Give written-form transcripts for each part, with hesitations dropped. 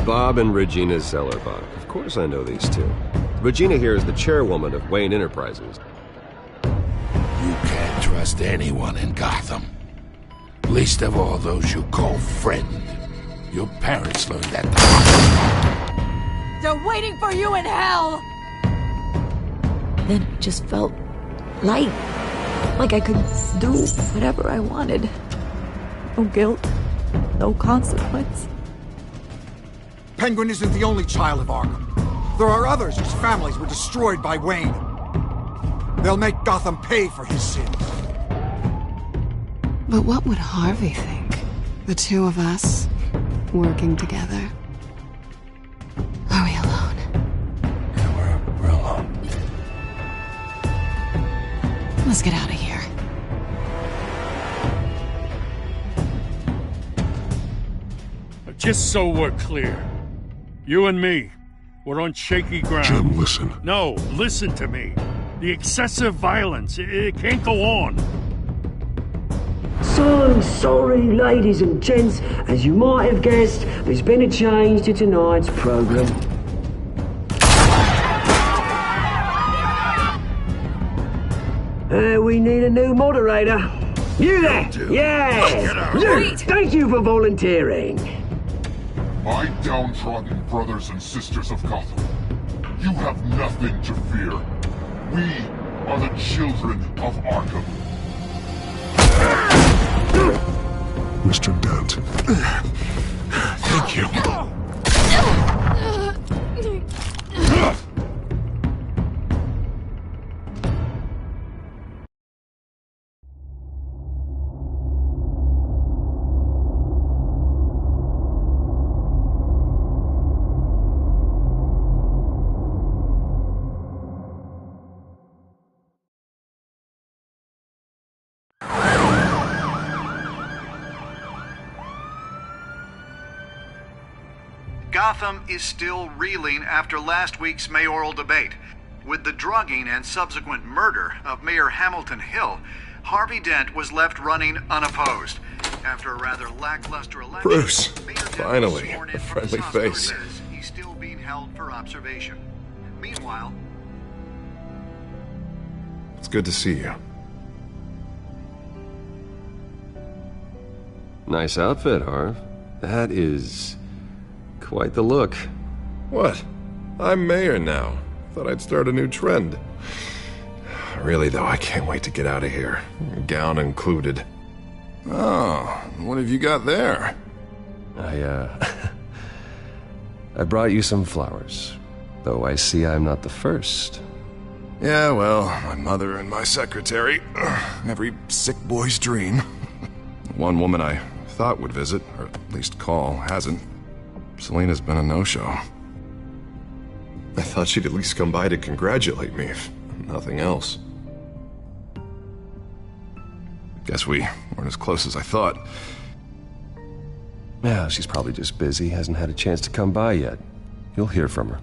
Bob and Regina Zellerbach. Of course I know these two. Regina here is the chairwoman of Wayne Enterprises. You can't trust anyone in Gotham. Least of all those you call friend. Your parents learned that the They're waiting for you in hell! Then it just felt light. Like I could do whatever I wanted. No guilt. No consequence. Penguin isn't the only child of Arkham. There are others whose families were destroyed by Wayne. They'll make Gotham pay for his sins. But what would Harvey think? The two of us, working together. Are we alone? Yeah, we're alone. Let's get out of here. Just so we're clear, you and me, we're on shaky ground. Jim, listen. No, listen to me. The excessive violence, it can't go on. So sorry, ladies and gents. As you might have guessed, there's been a change to tonight's program. We need a new moderator. You there? Yeah! Luke, thank you for volunteering. My downtrodden brothers and sisters of Gotham, you have nothing to fear. We are the children of Arkham. Mr. Dent. Thank you. Gotham is still reeling after last week's mayoral debate. With the drugging and subsequent murder of Mayor Hamilton Hill, Harvey Dent was left running unopposed. After a rather lackluster election, Bruce, finally, a friendly face. He's still being held for observation. Meanwhile, It's good to see you. Nice outfit, Harv. That is quite the look. What? I'm mayor now. Thought I'd start a new trend. Really, though, I can't wait to get out of here. Gown included. Oh, what have you got there? I brought you some flowers. Though I see I'm not the first. Yeah, well, my mother and my secretary. Every sick boy's dream. One woman I thought would visit, or at least call, hasn't. Selena's been a no-show. I thought she'd at least come by to congratulate me, if nothing else. Guess we weren't as close as I thought. Yeah, she's probably just busy, hasn't had a chance to come by yet. You'll hear from her.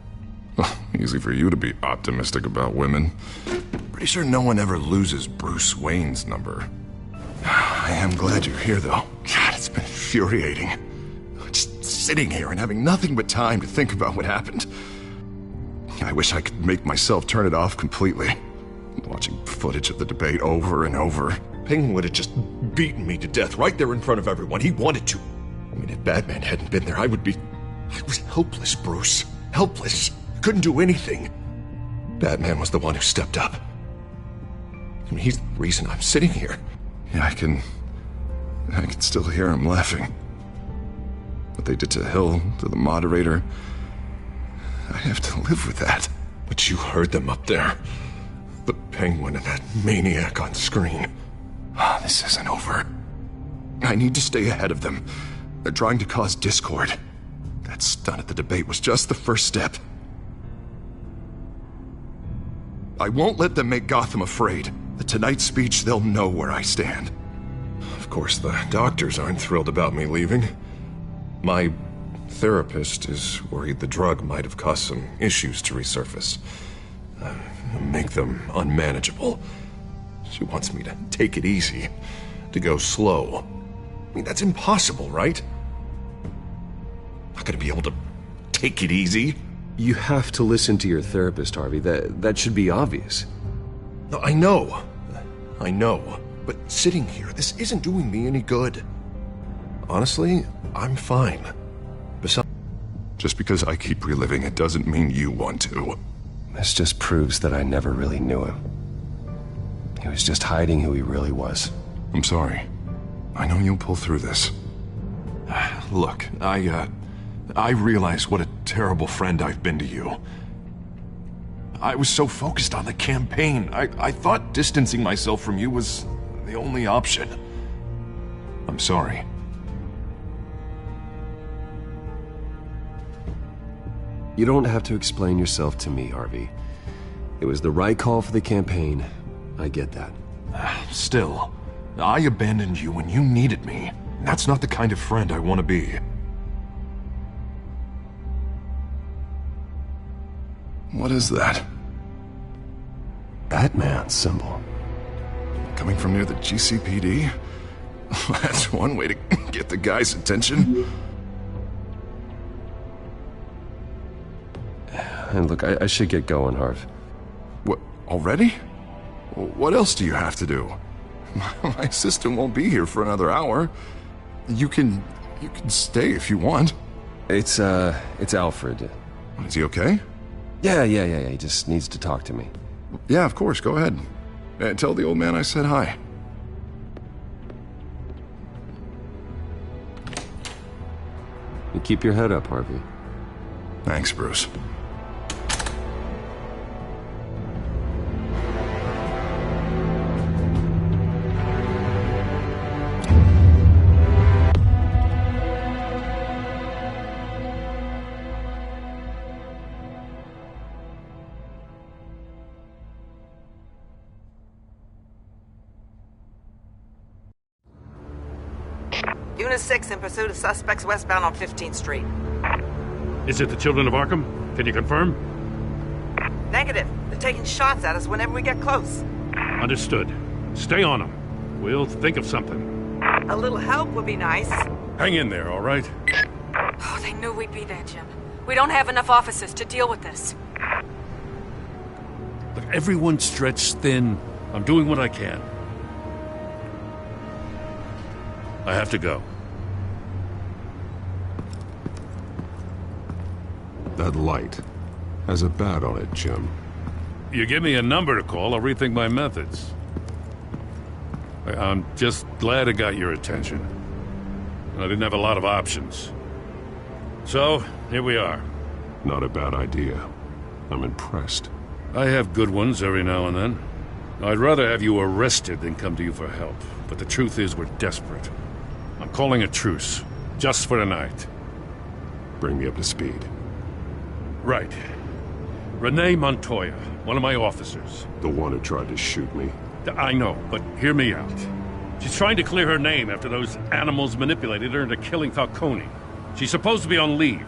Well, easy for you to be optimistic about women. Pretty sure no one ever loses Bruce Wayne's number. I am glad you're here, though. God, it's been infuriating. Just sitting here and having nothing but time to think about what happened. I wish I could make myself turn it off completely. Watching footage of the debate over and over. Penguin would have just beaten me to death right there in front of everyone. He wanted to. I mean, if Batman hadn't been there, I was helpless, Bruce. Helpless. Couldn't do anything. Batman was the one who stepped up. I mean, he's the reason I'm sitting here. Yeah, I can still hear him laughing. What they did to Hill, to the moderator, I have to live with that. But you heard them up there. The Penguin and that maniac on screen. This isn't over. I need to stay ahead of them. They're trying to cause discord. That stunt at the debate was just the first step. I won't let them make Gotham afraid. At tonight's speech, they'll know where I stand. Of course, the doctors aren't thrilled about me leaving. My therapist is worried the drug might have caused some issues to resurface. Make them unmanageable. She wants me to take it easy, to go slow. I mean, that's impossible, right? Not gonna be able to take it easy. You have to listen to your therapist, Harvey. That should be obvious. I know. But sitting here, this isn't doing me any good. Honestly, I'm fine. Besides, just because I keep reliving it doesn't mean you want to. This just proves that I never really knew him. He was just hiding who he really was. I'm sorry. I know you'll pull through this. Look, I realize what a terrible friend I've been to you. I was so focused on the campaign. I thought distancing myself from you was the only option. I'm sorry. You don't have to explain yourself to me, Harvey. It was the right call for the campaign. I get that. Still, I abandoned you when you needed me. That's not the kind of friend I want to be. What is that? Batman symbol. Coming from near the GCPD? That's one way to get the guy's attention. And look, I should get going, Harv. What, already? What else do you have to do? My assistant won't be here for another hour. You can stay if you want. It's Alfred. Is he okay? Yeah. He just needs to talk to me. Yeah, of course. Go ahead. Tell the old man I said hi. You keep your head up, Harvey. Thanks, Bruce. Unit 6 in pursuit of suspects westbound on 15th Street. Is it the Children of Arkham? Can you confirm? Negative. They're taking shots at us whenever we get close. Understood. Stay on them. We'll think of something. A little help would be nice. Hang in there, all right? Oh, they knew we'd be there, Jim. We don't have enough officers to deal with this. Look, everyone's stretched thin. I'm doing what I can. I have to go. That light has a bat on it, Jim. You give me a number to call, I'll rethink my methods. I'm just glad it got your attention. I didn't have a lot of options. So, here we are. Not a bad idea. I'm impressed. I have good ones every now and then. I'd rather have you arrested than come to you for help. But the truth is we're desperate. I'm calling a truce. Just for tonight. Bring me up to speed. Right. Renee Montoya, one of my officers. The one who tried to shoot me. I know, but hear me out. She's trying to clear her name after those animals manipulated her into killing Falcone. She's supposed to be on leave,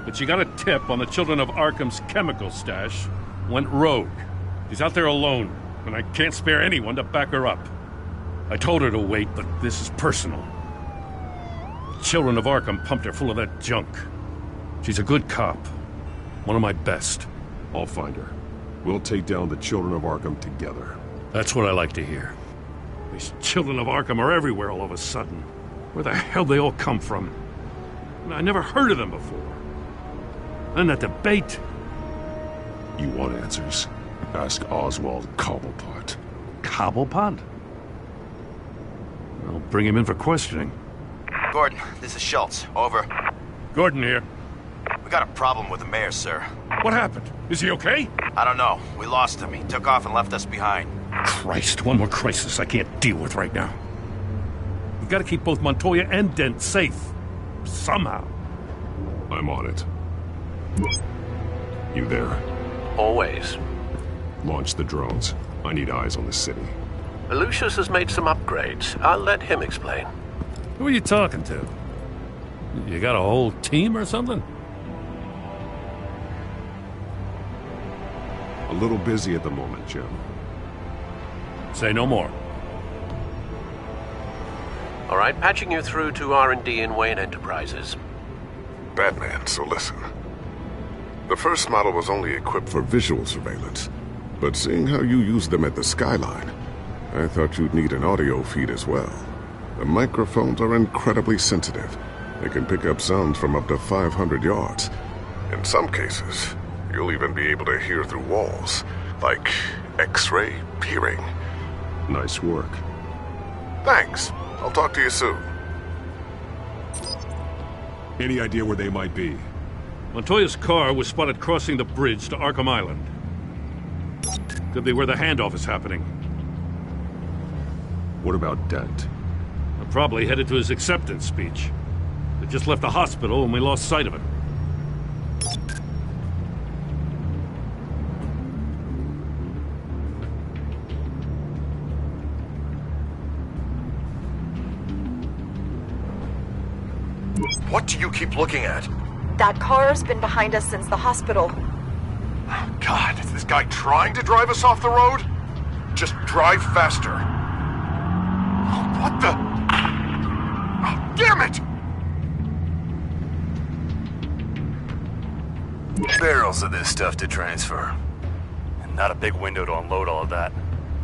but she got a tip on the Children of Arkham's chemical stash, went rogue. She's out there alone, and I can't spare anyone to back her up. I told her to wait, but this is personal. The Children of Arkham pumped her full of that junk. She's a good cop. One of my best. I'll find her. We'll take down the Children of Arkham together. That's what I like to hear. These Children of Arkham are everywhere all of a sudden. Where the hell they all come from? I never heard of them before. And that debate. You want answers? Ask Oswald Cobblepot. Cobblepot? I'll bring him in for questioning. Gordon, this is Schultz. Over. Gordon here. We got a problem with the mayor, sir. What happened? Is he okay? I don't know. We lost him. He took off and left us behind. Christ, one more crisis I can't deal with right now. We've got to keep both Montoya and Dent safe. Somehow. I'm on it. You there? Always. Launch the drones. I need eyes on the city. Lucius has made some upgrades. I'll let him explain. Who are you talking to? You got a whole team or something? A little busy at the moment, Jim. Say no more. All right, patching you through to R&D in Wayne Enterprises. Batman, so listen. The first model was only equipped for visual surveillance, but seeing how you use them at the skyline, I thought you'd need an audio feed as well. The microphones are incredibly sensitive. They can pick up sounds from up to 500 yards. In some cases, you'll even be able to hear through walls, like X-ray hearing. Nice work. Thanks. I'll talk to you soon. Any idea where they might be? Montoya's car was spotted crossing the bridge to Arkham Island. Could be where the handoff is happening. What about Dent? I'm probably headed to his acceptance speech. They just left the hospital and we lost sight of him. What do you keep looking at? That car's been behind us since the hospital. God, is this guy trying to drive us off the road? Just drive faster. What the? Oh, damn it! Barrels of this stuff to transfer. And not a big window to unload all of that.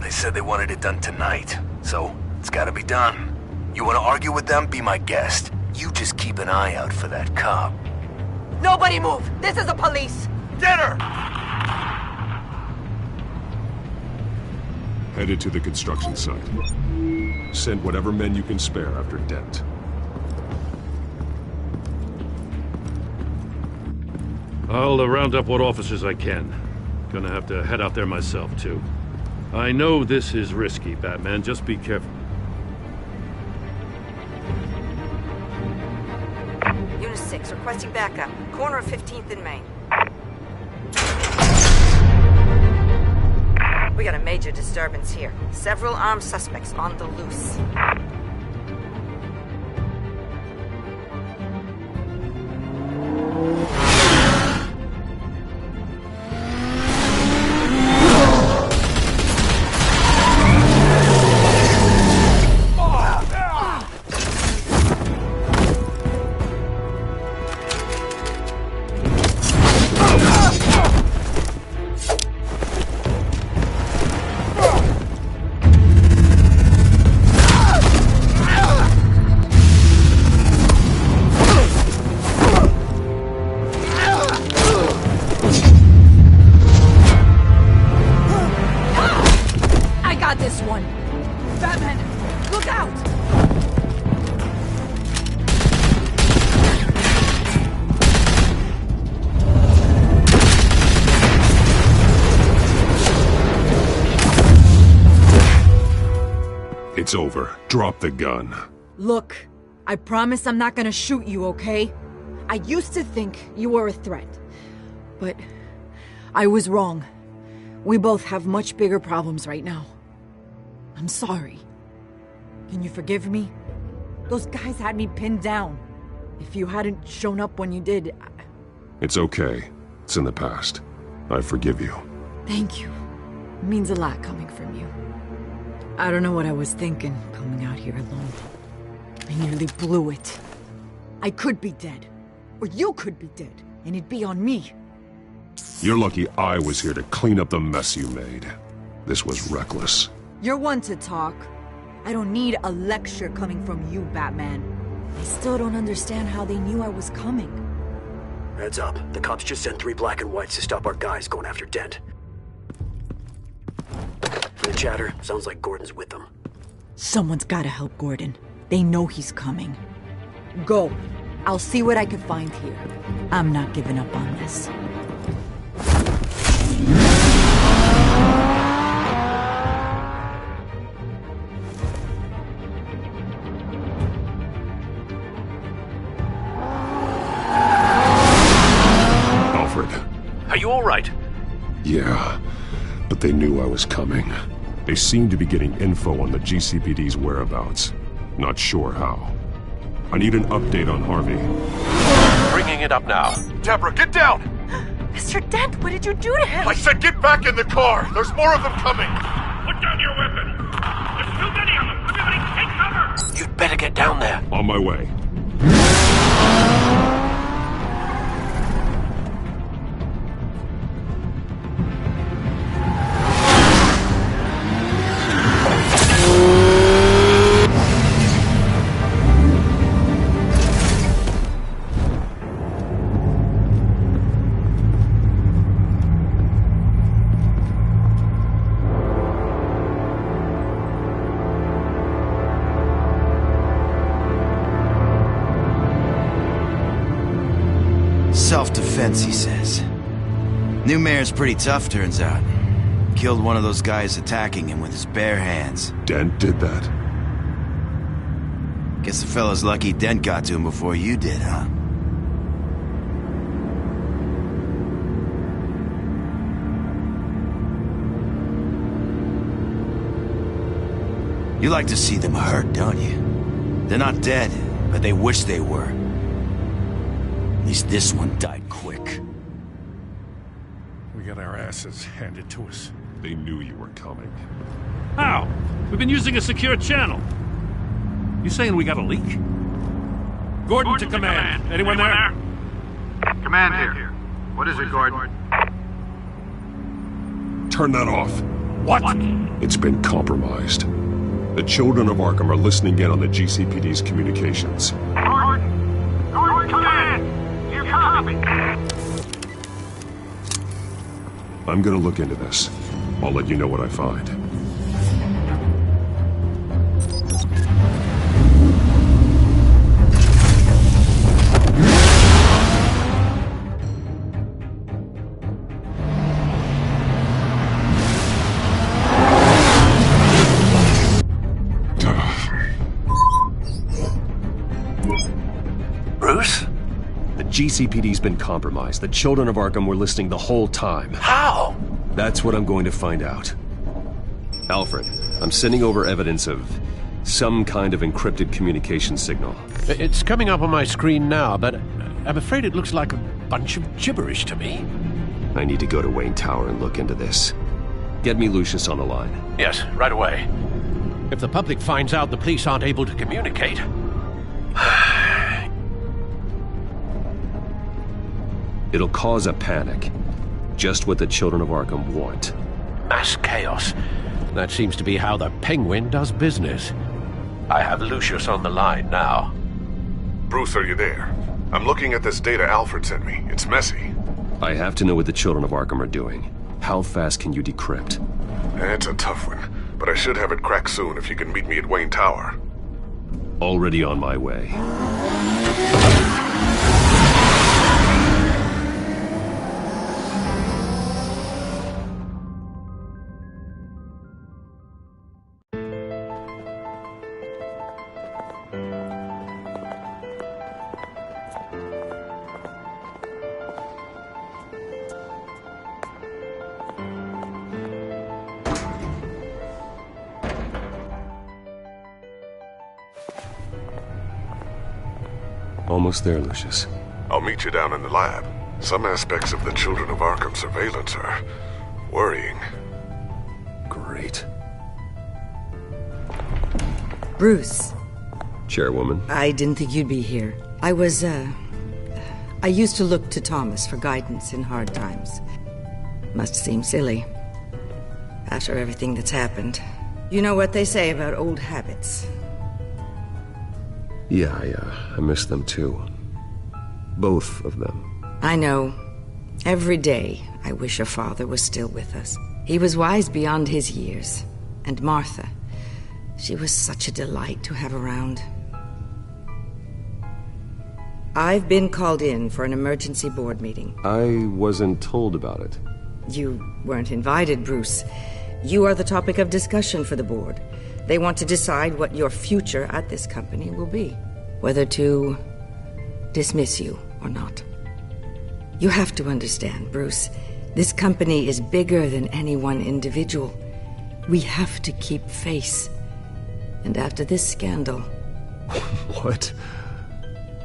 They said they wanted it done tonight, so it's gotta be done. You wanna argue with them? Be my guest. You just keep an eye out for that cop. Nobody move! This is the police! Get her! Headed to the construction site. Send whatever men you can spare after Dent. I'll round up what officers I can. Gonna have to head out there myself, too. I know this is risky, Batman. Just be careful. Unit 6, requesting backup. Corner of 15th and Main. We got a major disturbance here. Several armed suspects on the loose. It's over. Drop the gun. Look, I promise I'm not gonna shoot you, okay? I used to think you were a threat. But I was wrong. We both have much bigger problems right now. I'm sorry. Can you forgive me? Those guys had me pinned down. If you hadn't shown up when you did... It's okay. It's in the past. I forgive you. Thank you. It means a lot coming from you. I don't know what I was thinking, coming out here alone. I nearly blew it. I could be dead. Or you could be dead, and it'd be on me. You're lucky I was here to clean up the mess you made. This was reckless. You're one to talk. I don't need a lecture coming from you, Batman. I still don't understand how they knew I was coming. Heads up. The cops just sent 3 black and whites to stop our guys going after Dent. From the chatter, sounds like Gordon's with them. Someone's gotta help Gordon. They know he's coming. Go. I'll see what I can find here. I'm not giving up on this. Alfred. Are you all right? Yeah, but they knew I was coming. They seemed to be getting info on the GCPD's whereabouts. Not sure how. I need an update on Harvey. Bringing it up now. Deborah, get down! Mr. Dent, what did you do to him? I said get back in the car! There's more of them coming! Put down your weapon! There's too many of them! Everybody take cover! You'd better get down there. On my way. defense, he says. New mayor's pretty tough, turns out. Killed one of those guys attacking him with his bare hands. Dent did that? Guess the fella's lucky Dent got to him before you did, huh? You like to see them hurt, don't you? They're not dead, but they wish they were. At least this one died quick. We got our asses handed to us. They knew you were coming. How? We've been using a secure channel. You saying we got a leak? Gordon to command. Anyone there? Command here. What is it, Gordon? Turn that off. What? It's been compromised. The children of Arkham are listening in on the GCPD's communications. Gordon! Gordon, command! Do you copy? I'm gonna look into this. I'll let you know what I find. Bruce? The GCPD's been compromised. The children of Arkham were listening the whole time. How? That's what I'm going to find out. Alfred, I'm sending over evidence of some kind of encrypted communication signal. It's coming up on my screen now, but I'm afraid it looks like a bunch of gibberish to me. I need to go to Wayne Tower and look into this. Get me Lucius on the line. Yes, right away. If the public finds out the police aren't able to communicate... It'll cause a panic. Just what the children of Arkham want. Mass chaos. That seems to be how the Penguin does business. I have Lucius on the line now. Bruce, are you there? I'm looking at this data Alfred sent me. It's messy. I have to know what the children of Arkham are doing. How fast can you decrypt? It's a tough one, but I should have it cracked soon if you can meet me at Wayne Tower. Already on my way. Almost there, Lucius. I'll meet you down in the lab. Some aspects of the Children of Arkham surveillance are worrying. Great. Bruce. Chairwoman. I didn't think you'd be here. I used to look to Thomas for guidance in hard times. Must seem silly. After everything that's happened. You know what they say about old habits. Yeah, I miss them too. Both of them. I know. Every day, I wish your father was still with us. He was wise beyond his years. And Martha, she was such a delight to have around. I've been called in for an emergency board meeting. I wasn't told about it. You weren't invited, Bruce. You are the topic of discussion for the board. They want to decide what your future at this company will be. Whether to dismiss you or not. You have to understand, Bruce. This company is bigger than any one individual. We have to keep face. And after this scandal... What?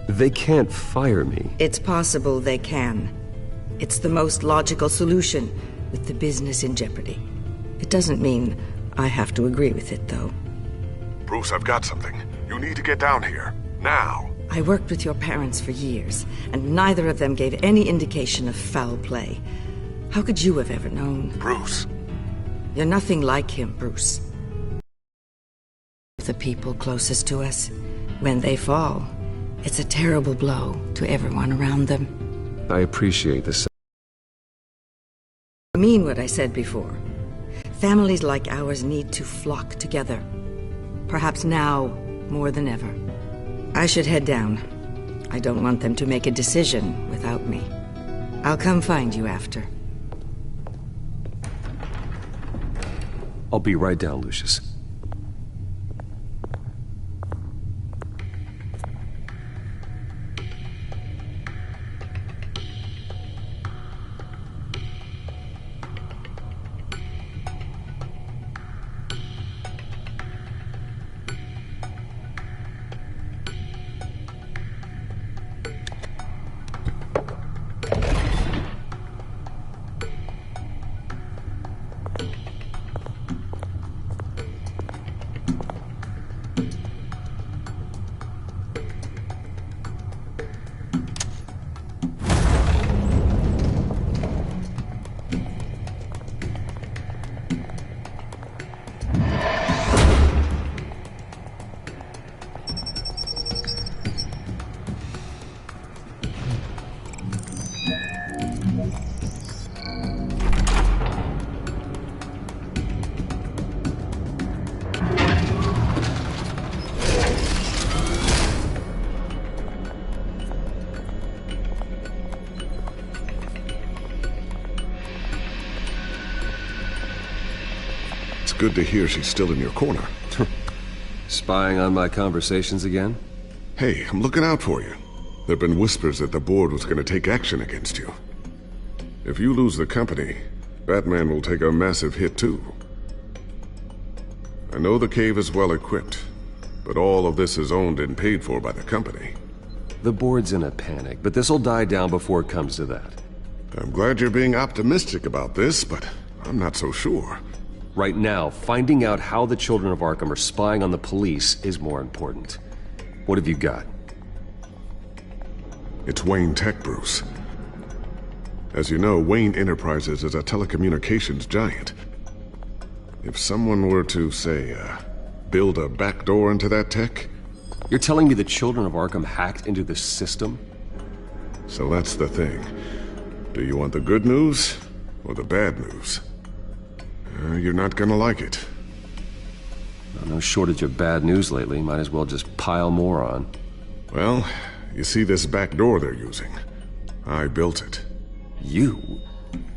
They can't fire me. It's possible they can. It's the most logical solution with the business in jeopardy. It doesn't mean I have to agree with it, though. Bruce, I've got something. You need to get down here. Now. I worked with your parents for years, and neither of them gave any indication of foul play. How could you have ever known? Bruce. You're nothing like him, Bruce. The people closest to us, when they fall, it's a terrible blow to everyone around them. I appreciate this. I mean what I said before. Families like ours need to flock together. Perhaps now more than ever. I should head down. I don't want them to make a decision without me. I'll come find you after. I'll be right down, Lucius. Good to hear she's still in your corner. Spying on my conversations again? Hey, I'm looking out for you. There've been whispers that the board was going to take action against you. If you lose the company, Batman will take a massive hit too. I know the cave is well equipped, but all of this is owned and paid for by the company. The board's in a panic, but this'll die down before it comes to that. I'm glad you're being optimistic about this, but I'm not so sure. Right now, finding out how the children of Arkham are spying on the police is more important. What have you got? It's Wayne Tech, Bruce. As you know, Wayne Enterprises is a telecommunications giant. If someone were to, say, build a backdoor into that tech... You're telling me the children of Arkham hacked into the system? So that's the thing. Do you want the good news or the bad news? You're not gonna like it. No shortage of bad news lately. Might as well just pile more on. Well, you see this back door they're using? I built it. You?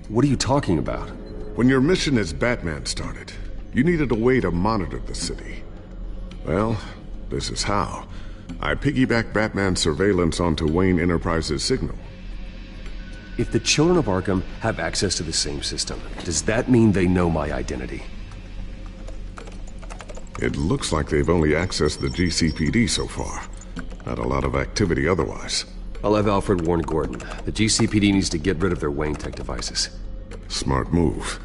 What are you talking about? When your mission as Batman started, you needed a way to monitor the city. Well, this is how. I piggybacked Batman's surveillance onto Wayne Enterprises' signal. If the children of Arkham have access to the same system, does that mean they know my identity? It looks like they've only accessed the GCPD so far. Not a lot of activity otherwise. I'll have Alfred warn Gordon. The GCPD needs to get rid of their Wayne Tech devices. Smart move.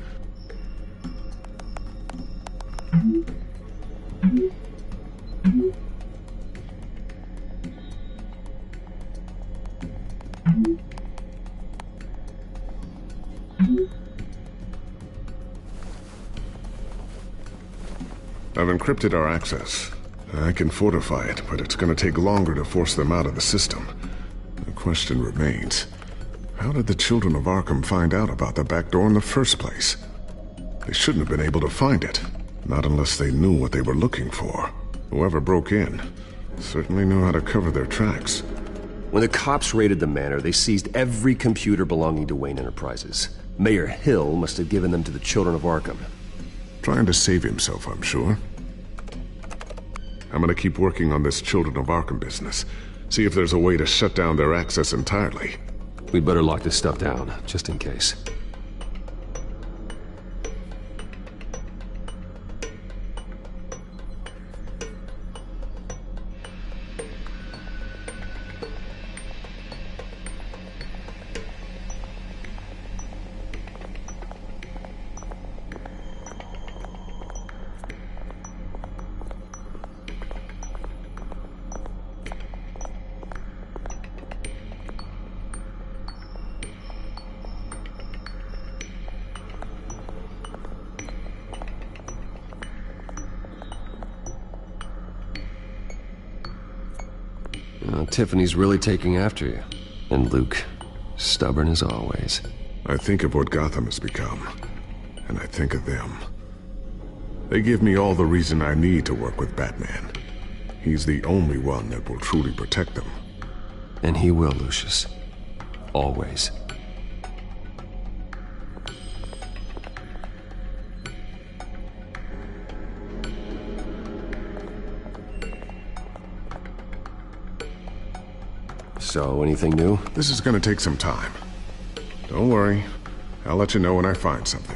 I've encrypted our access. I can fortify it, but it's gonna take longer to force them out of the system. The question remains, how did the children of Arkham find out about the back door in the first place? They shouldn't have been able to find it, not unless they knew what they were looking for. Whoever broke in certainly knew how to cover their tracks. When the cops raided the manor, they seized every computer belonging to Wayne Enterprises. Mayor Hill must have given them to the children of Arkham. Trying to save himself, I'm sure. I'm gonna keep working on this Children of Arkham business. See if there's a way to shut down their access entirely. We'd better lock this stuff down, just in case. Tiffany's really taking after you. And Luke, stubborn as always. I think of what Gotham has become, and I think of them. They give me all the reason I need to work with Batman. He's the only one that will truly protect them. And he will, Lucius. Always. So, anything new? This is gonna take some time. Don't worry. I'll let you know when I find something.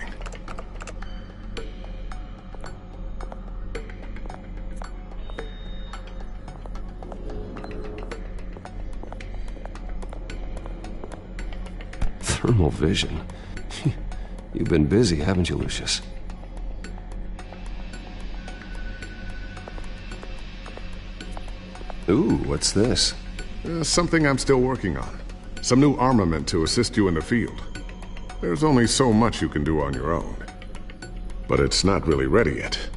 Thermal vision. You've been busy, haven't you, Lucius? Ooh, what's this? Something I'm still working on. Some new armament to assist you in the field. There's only so much you can do on your own. But it's not really ready yet.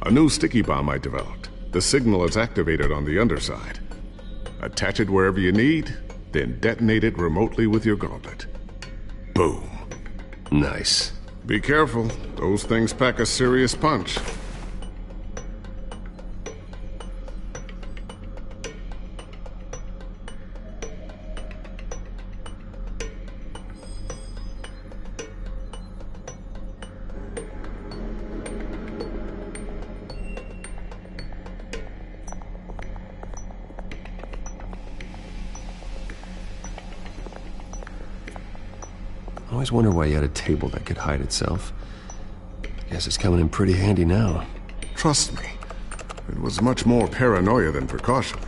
A new sticky bomb I developed. The signal is activated on the underside. Attach it wherever you need, then detonate it remotely with your gauntlet. Boom. Nice. Be careful. Those things pack a serious punch. I always wonder why you had a table that could hide itself. Guess it's coming in pretty handy now. Trust me, it was much more paranoia than precaution.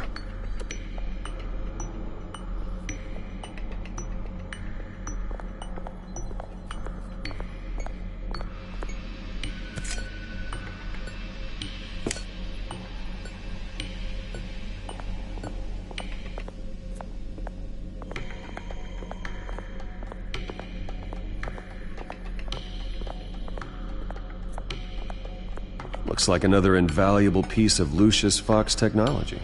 Looks like another invaluable piece of Lucius Fox technology.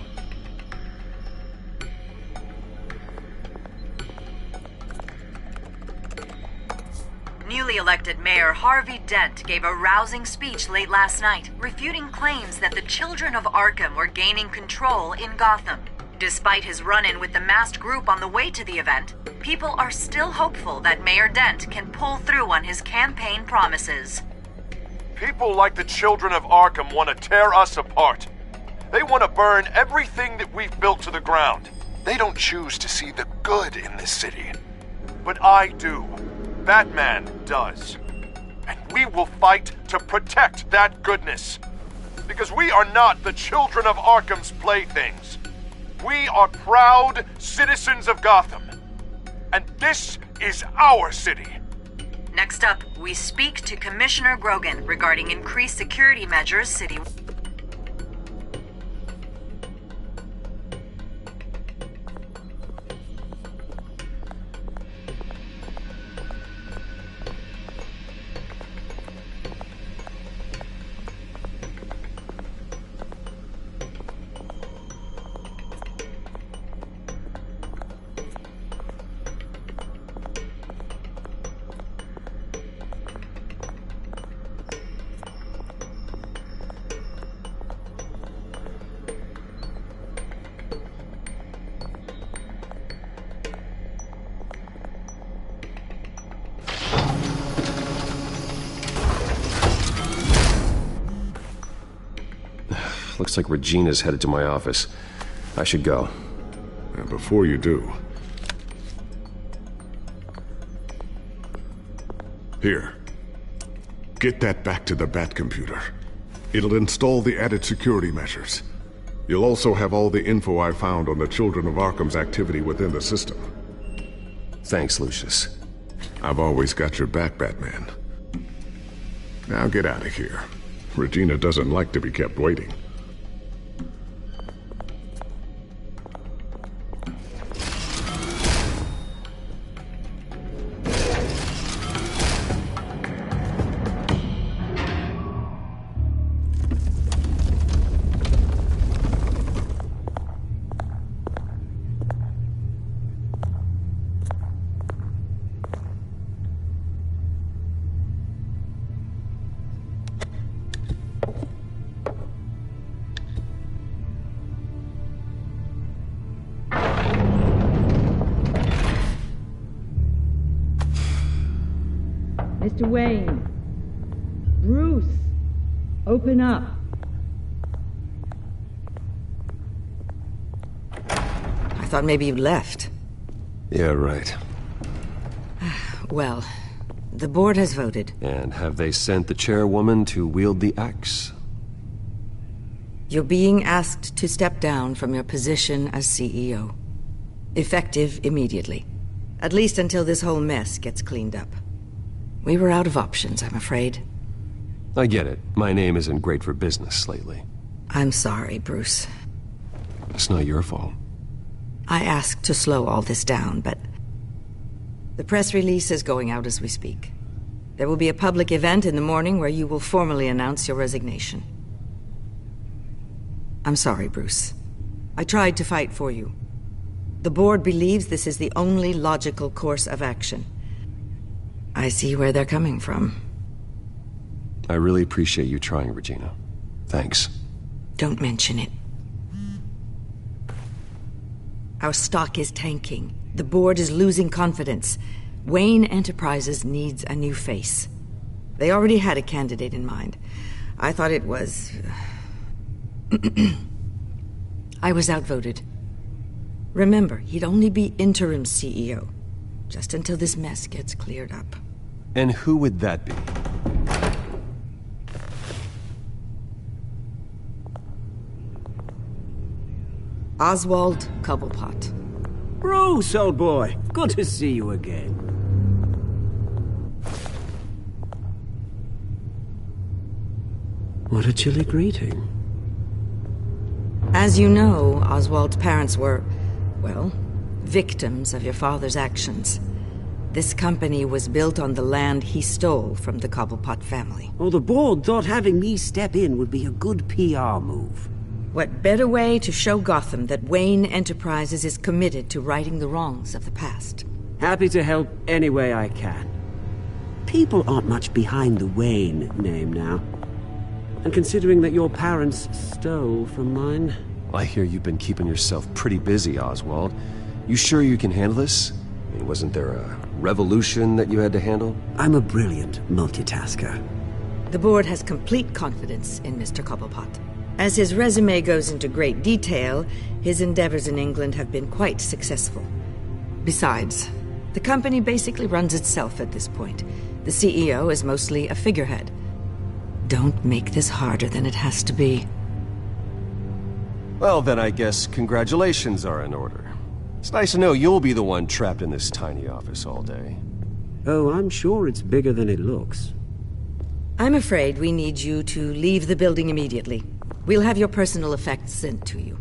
Newly elected Mayor Harvey Dent gave a rousing speech late last night, refuting claims that the children of Arkham were gaining control in Gotham. Despite his run-in with the masked group on the way to the event, people are still hopeful that Mayor Dent can pull through on his campaign promises. People like the children of Arkham want to tear us apart. They want to burn everything that we've built to the ground. They don't choose to see the good in this city. But I do. Batman does. And we will fight to protect that goodness. Because we are not the children of Arkham's playthings. We are proud citizens of Gotham. And this is our city. Next up, we speak to Commissioner Grogan regarding increased security measures city. Looks like Regina's headed to my office. I should go. And before you do... Here. Get that back to the Bat computer. It'll install the added security measures. You'll also have all the info I found on the Children of Arkham's activity within the system. Thanks, Lucius. I've always got your back, Batman. Now get out of here. Regina doesn't like to be kept waiting. Mr. Wayne. Bruce, open up. I thought maybe you'd left. Yeah, right. Well, the board has voted. And have they sent the chairwoman to wield the axe? You're being asked to step down from your position as CEO. Effective immediately. At least until this whole mess gets cleaned up. We were out of options, I'm afraid. I get it. My name isn't great for business lately. I'm sorry, Bruce. It's not your fault. I asked to slow all this down, but the press release is going out as we speak. There will be a public event in the morning where you will formally announce your resignation. I'm sorry, Bruce. I tried to fight for you. The board believes this is the only logical course of action. I see where they're coming from. I really appreciate you trying, Regina. Thanks. Don't mention it. Our stock is tanking. The board is losing confidence. Wayne Enterprises needs a new face. They already had a candidate in mind. I thought it was... I was outvoted. Remember, he'd only be interim CEO, just until this mess gets cleared up. And who would that be? Oswald Cobblepot. Bruce, old boy. Good to see you again. What a chilly greeting. As you know, Oswald's parents were, well, victims of your father's actions. This company was built on the land he stole from the Cobblepot family. Oh, the board thought having me step in would be a good PR move. What better way to show Gotham that Wayne Enterprises is committed to righting the wrongs of the past? Happy to help any way I can. People aren't much behind the Wayne name now. And considering that your parents stole from mine... I hear you've been keeping yourself pretty busy, Oswald. You sure you can handle this? I mean, wasn't there a revolution that you had to handle? I'm a brilliant multitasker. The board has complete confidence in Mr. Cobblepot. As his resume goes into great detail, his endeavors in England have been quite successful. Besides, the company basically runs itself at this point. The CEO is mostly a figurehead. Don't make this harder than it has to be. Well, then I guess congratulations are in order. It's nice to know you'll be the one trapped in this tiny office all day. Oh, I'm sure it's bigger than it looks. I'm afraid we need you to leave the building immediately. We'll have your personal effects sent to you.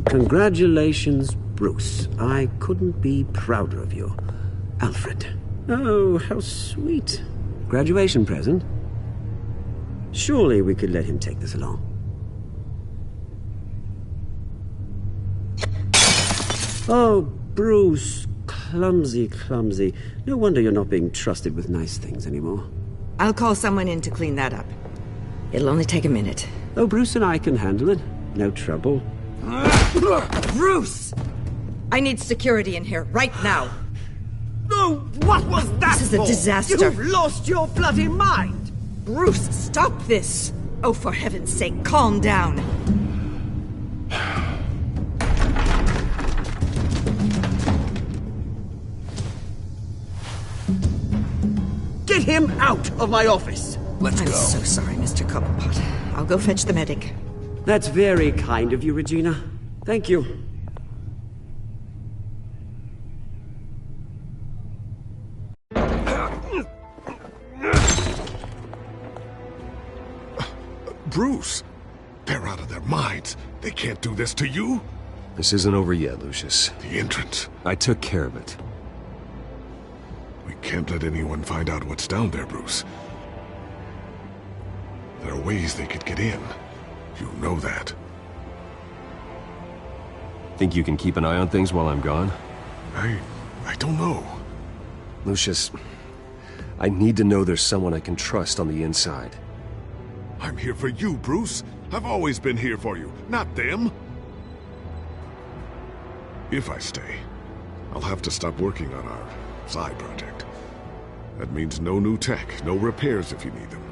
Congratulations, Bruce. I couldn't be prouder of you. Alfred. Oh, how sweet. Graduation present? Surely we could let him take this along. Oh, Bruce. Clumsy, clumsy. No wonder you're not being trusted with nice things anymore. I'll call someone in to clean that up. It'll only take a minute. Oh, Bruce and I can handle it. No trouble. Bruce! I need security in here, right now. No, what was that This is a disaster. You've lost your bloody mind! Bruce, stop this! Oh, for heaven's sake, calm down. Get him out of my office! I'm so sorry, Mr. Cobblepot. I'll go fetch the medic. That's very kind of you, Regina. Thank you. Bruce, they're out of their minds. They can't do this to you. This isn't over yet, Lucius. The entrance. I took care of it. We can't let anyone find out what's down there, Bruce. There are ways they could get in. You know that. Think you can keep an eye on things while I'm gone? I don't know. Lucius, I need to know there's someone I can trust on the inside. I'm here for you, Bruce. I've always been here for you, not them. If I stay, I'll have to stop working on our side project. That means no new tech, no repairs if you need them.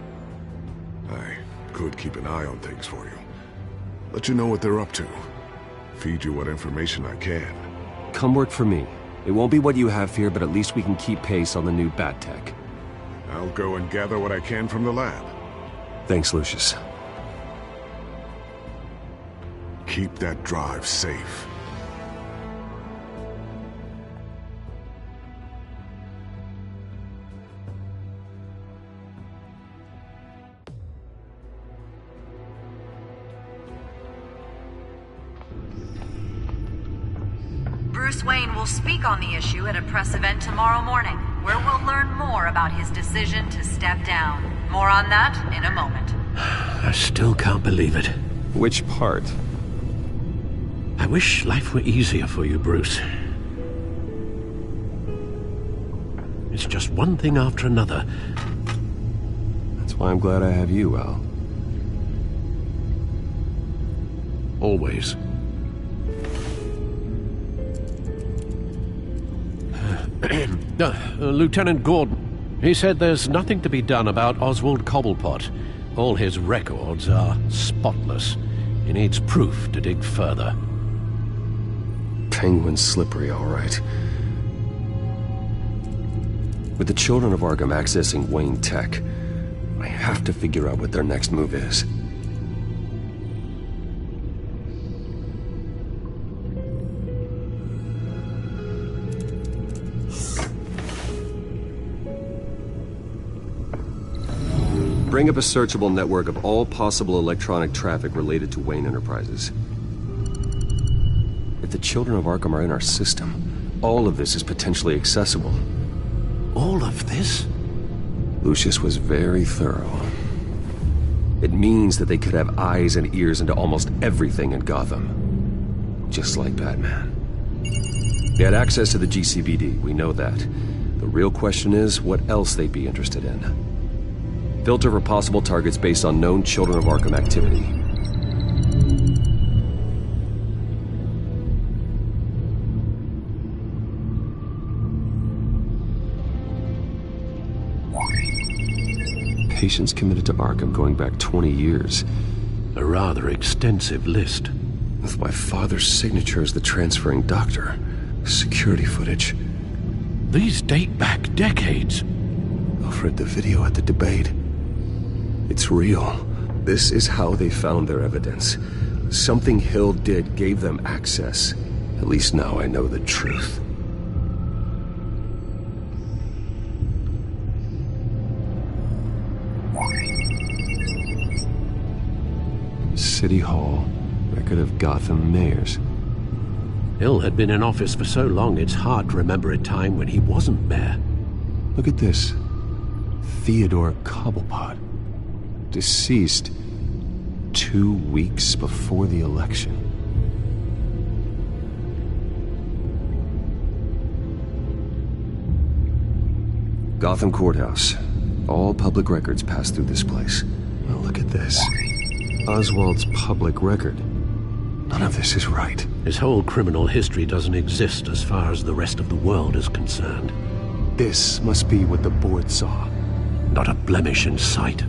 I could keep an eye on things for you. Let you know what they're up to. Feed you what information I can. Come work for me. It won't be what you have here, but at least we can keep pace on the new bat tech. I'll go and gather what I can from the lab. Thanks, Lucius. Keep that drive safe. Bruce Wayne will speak on the issue at a press event tomorrow morning, where we'll learn more about his decision to step down. More on that in a moment. I still can't believe it. Which part? I wish life were easier for you, Bruce. It's just one thing after another. That's why I'm glad I have you, Al. Always. Lieutenant Gordon, he said there's nothing to be done about Oswald Cobblepot. All his records are spotless. He needs proof to dig further. Penguin's slippery, all right. With the children of Arkham accessing Wayne Tech, I have to figure out what their next move is. Bring up a searchable network of all possible electronic traffic related to Wayne Enterprises. If the children of Arkham are in our system, all of this is potentially accessible. All of this? Lucius was very thorough. It means that they could have eyes and ears into almost everything in Gotham. Just like Batman. They had access to the GCPD, we know that. The real question is what else they'd be interested in. Filter for possible targets based on known Children of Arkham activity. Patients committed to Arkham going back 20 years. A rather extensive list. With my father's signature as the transferring doctor. Security footage. These date back decades. Alfred, the video at the debate. It's real. This is how they found their evidence. Something Hill did gave them access. At least now I know the truth. City Hall. Record of Gotham mayors. Hill had been in office for so long it's hard to remember a time when he wasn't mayor. Look at this. Theodore Cobblepot. Deceased 2 weeks before the election. Gotham Courthouse. All public records pass through this place. Well, look at this. Oswald's public record. None of this is right. His whole criminal history doesn't exist as far as the rest of the world is concerned. This must be what the board saw. Not a blemish in sight.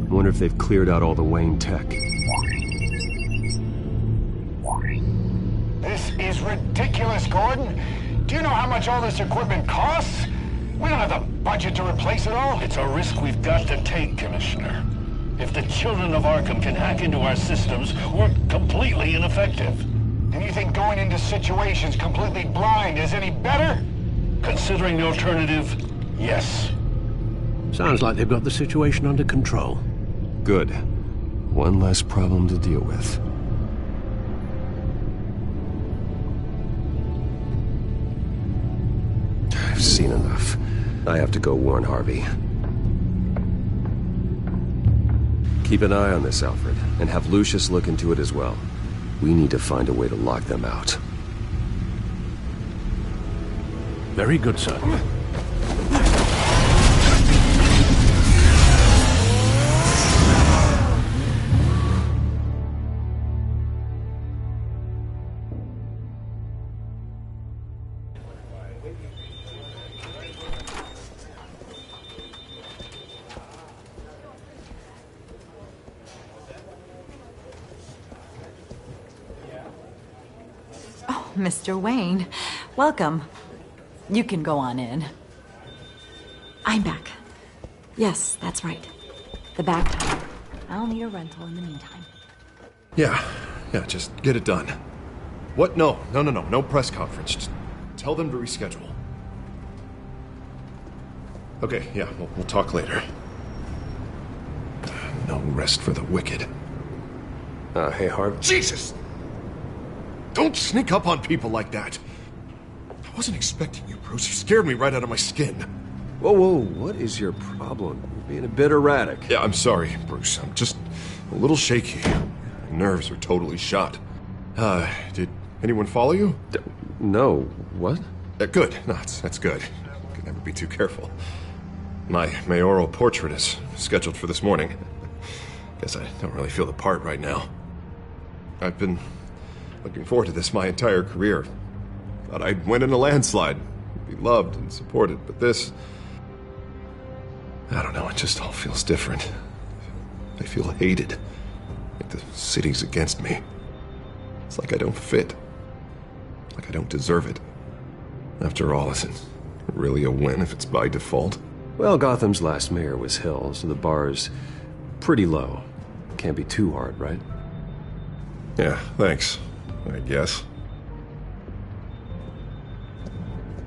I wonder if they've cleared out all the Wayne tech. This is ridiculous, Gordon. Do you know how much all this equipment costs? We don't have the budget to replace it all. It's a risk we've got to take, Commissioner. If the children of Arkham can hack into our systems, we're completely ineffective. And you think going into situations completely blind is any better? Considering the alternative, yes. Sounds like they've got the situation under control. Good. One less problem to deal with. I've seen enough. I have to go warn Harvey. Keep an eye on this, Alfred, and have Lucius look into it as well. We need to find a way to lock them out. Very good, sir. Mr. Wayne. Welcome. You can go on in. I'm back. Yes, that's right. The back time. I'll need a rental in the meantime. Yeah, just get it done. What? No press conference. Just tell them to reschedule. Okay, yeah, we'll talk later. No rest for the wicked. Hey, Harv. Jesus! Don't sneak up on people like that. I wasn't expecting you, Bruce. You scared me right out of my skin. Whoa, what is your problem? You're being a bit erratic. Yeah, I'm sorry, Bruce. I'm just a little shaky. My nerves are totally shot. Did anyone follow you? No. What? Good. No, that's good. You can never be too careful. My mayoral portrait is scheduled for this morning. Guess I don't really feel the part right now. I've been looking forward to this my entire career. Thought I'd win in a landslide, be loved and supported, but this... I don't know, it just all feels different. I feel hated. Like the city's against me. It's like I don't fit. Like I don't deserve it. After all, is it really a win if it's by default? Well, Gotham's last mayor was Hill, so the bar's pretty low. Can't be too hard, right? Yeah, thanks. I guess.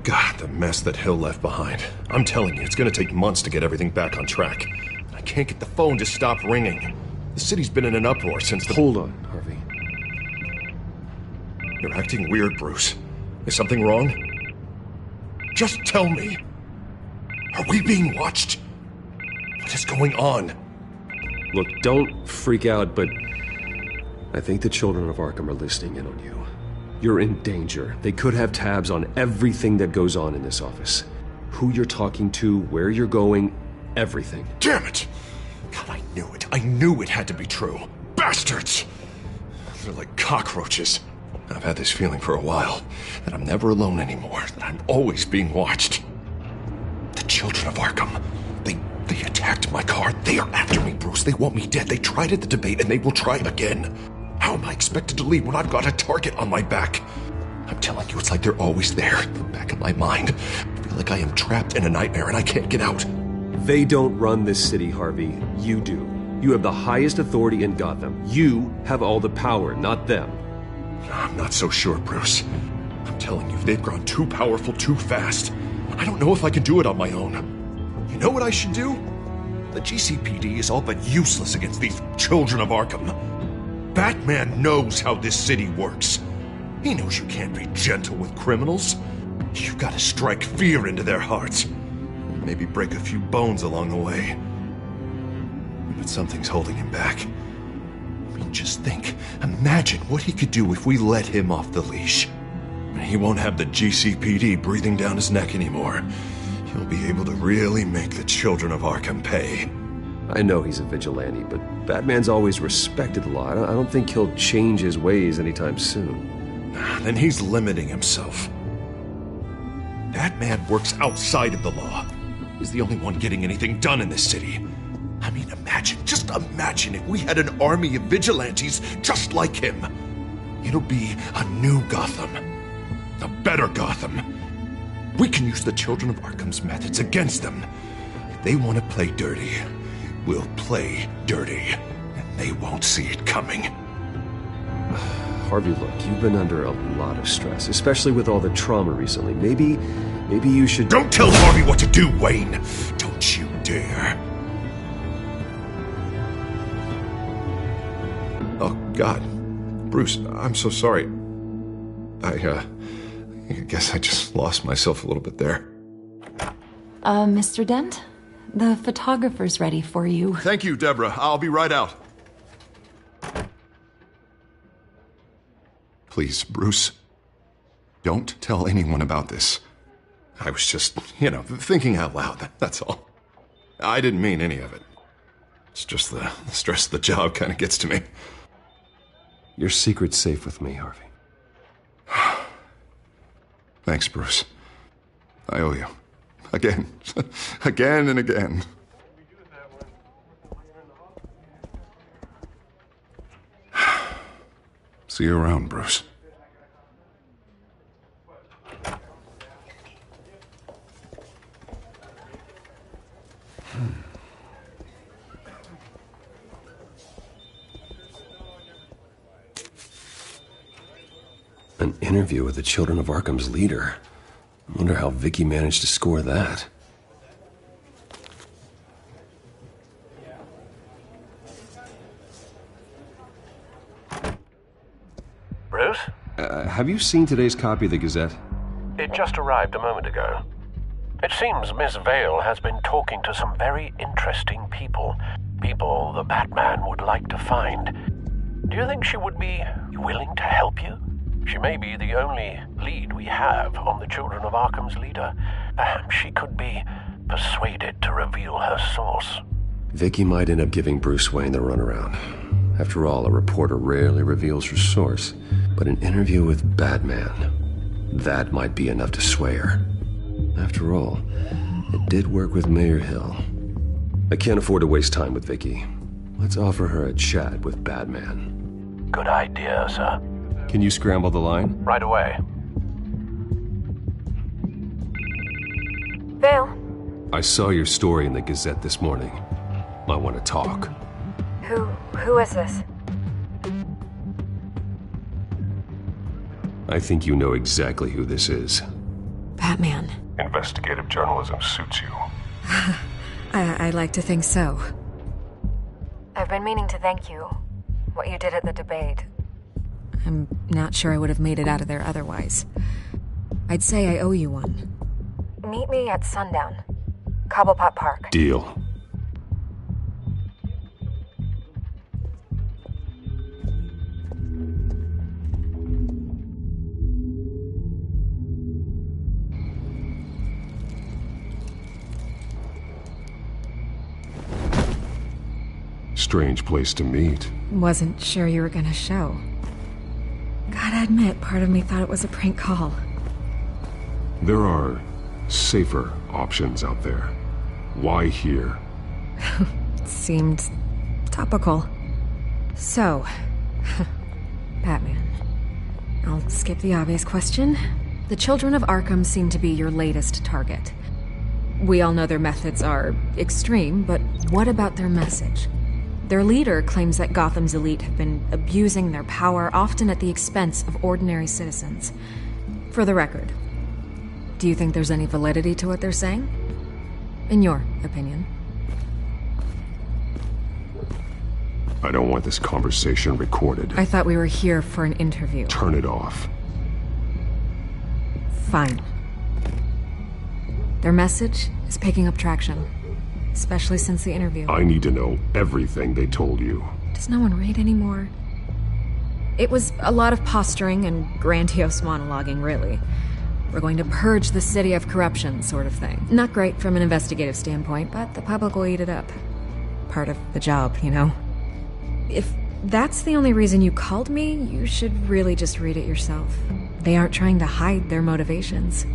God, the mess that Hill left behind. I'm telling you, it's gonna take months to get everything back on track. I can't get the phone to stop ringing. The city's been in an uproar since the... Hold on, Harvey. You're acting weird, Bruce. Is something wrong? Just tell me. Are we being watched? What is going on? Look, don't freak out, but I think the children of Arkham are listening in on you. You're in danger. They could have tabs on everything that goes on in this office. Who you're talking to, where you're going, everything. Damn it! God, I knew it. I knew it had to be true. Bastards! They're like cockroaches. I've had this feeling for a while, that I'm never alone anymore, that I'm always being watched. The children of Arkham, they attacked my car. They are after me, Bruce. They want me dead. They tried at the debate, and they will try again. How am I expected to leave when I've got a target on my back? I'm telling you, it's like they're always there, in the back of my mind. I feel like I am trapped in a nightmare and I can't get out. They don't run this city, Harvey. You do. You have the highest authority in Gotham. You have all the power, not them. I'm not so sure, Bruce. I'm telling you, they've grown too powerful too fast. I don't know if I can do it on my own. You know what I should do? The GCPD is all but useless against these children of Arkham. Batman knows how this city works. He knows you can't be gentle with criminals. You've got to strike fear into their hearts. Maybe break a few bones along the way. But something's holding him back. I mean, just think. Imagine what he could do if we let him off the leash. He won't have the GCPD breathing down his neck anymore. He'll be able to really make the children of Arkham pay. I know he's a vigilante, but Batman's always respected the law. I don't think he'll change his ways anytime soon. Then he's limiting himself. Batman works outside of the law. He's the only one getting anything done in this city. I mean, just imagine if we had an army of vigilantes just like him. It'll be a new Gotham. A better Gotham. We can use the children of Arkham's methods against them. If they want to play dirty, we'll play dirty. And they won't see it coming. Harvey, look, you've been under a lot of stress, especially with all the trauma recently. Maybe you should... Don't tell Harvey what to do, Wayne! Don't you dare. Oh, God. Bruce, I'm so sorry. I guess I just lost myself a little bit there. Mr. Dent? The photographer's ready for you. Thank you, Deborah. I'll be right out. Please, Bruce, don't tell anyone about this. I was just, thinking out loud, that's all. I didn't mean any of it. It's just the stress of the job kind of gets to me. Your secret's safe with me, Harvey. Thanks, Bruce. I owe you. Again. Again and again. See you around, Bruce. An interview with the Children of Arkham's leader. I wonder how Vicky managed to score that. Bruce? Have you seen today's copy of the Gazette? It just arrived a moment ago. It seems Miss Vale has been talking to some very interesting people. People the Batman would like to find. Do you think she would be willing to help you? She may be the only lead we have on the Children of Arkham's leader. Perhaps she could be persuaded to reveal her source. Vicky might end up giving Bruce Wayne the runaround. After all, a reporter rarely reveals her source. But an interview with Batman, that might be enough to sway her. After all, it did work with Mayor Hill. I can't afford to waste time with Vicky. Let's offer her a chat with Batman. Good idea, sir. Can you scramble the line? Right away. Vale. I saw your story in the Gazette this morning. I want to talk. Who is this? I think you know exactly who this is. Batman. Investigative journalism suits you. I like to think so. I've been meaning to thank you. What you did at the debate. I'm not sure I would have made it out of there otherwise. I'd say I owe you one. Meet me at sundown. Cobblepot Park. Deal. Strange place to meet. Wasn't sure you were gonna show. Gotta admit, part of me thought it was a prank call. There are safer options out there. Why here? Seemed topical. So, Batman. I'll skip the obvious question. The Children of Arkham seem to be your latest target. We all know their methods are extreme, but what about their message? Their leader claims that Gotham's elite have been abusing their power, often at the expense of ordinary citizens. For the record, do you think there's any validity to what they're saying? In your opinion? I don't want this conversation recorded. I thought we were here for an interview. Turn it off. Fine. Their message is picking up traction. Especially since the interview. I need to know everything they told you. Does no one read anymore? It was a lot of posturing and grandiose monologuing, really. We're going to purge the city of corruption, sort of thing. Not great from an investigative standpoint, but the public will eat it up. Part of the job, you know? If that's the only reason you called me, you should really just read it yourself. They aren't trying to hide their motivations.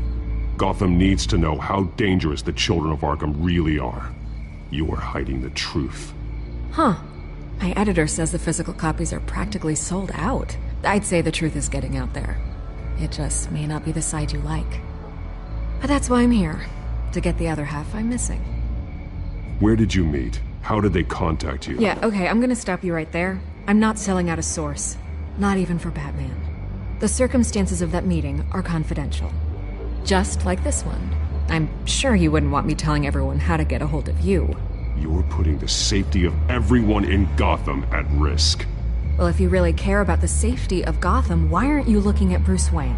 Gotham needs to know how dangerous the Children of Arkham really are. You are hiding the truth. Huh. My editor says the physical copies are practically sold out. I'd say the truth is getting out there. It just may not be the side you like. But that's why I'm here. To get the other half I'm missing. Where did you meet? How did they contact you? Yeah, okay, I'm gonna stop you right there. I'm not selling out a source. Not even for Batman. The circumstances of that meeting are confidential. Just like this one. I'm sure you wouldn't want me telling everyone how to get a hold of you. You're putting the safety of everyone in Gotham at risk. Well, if you really care about the safety of Gotham, why aren't you looking at Bruce Wayne?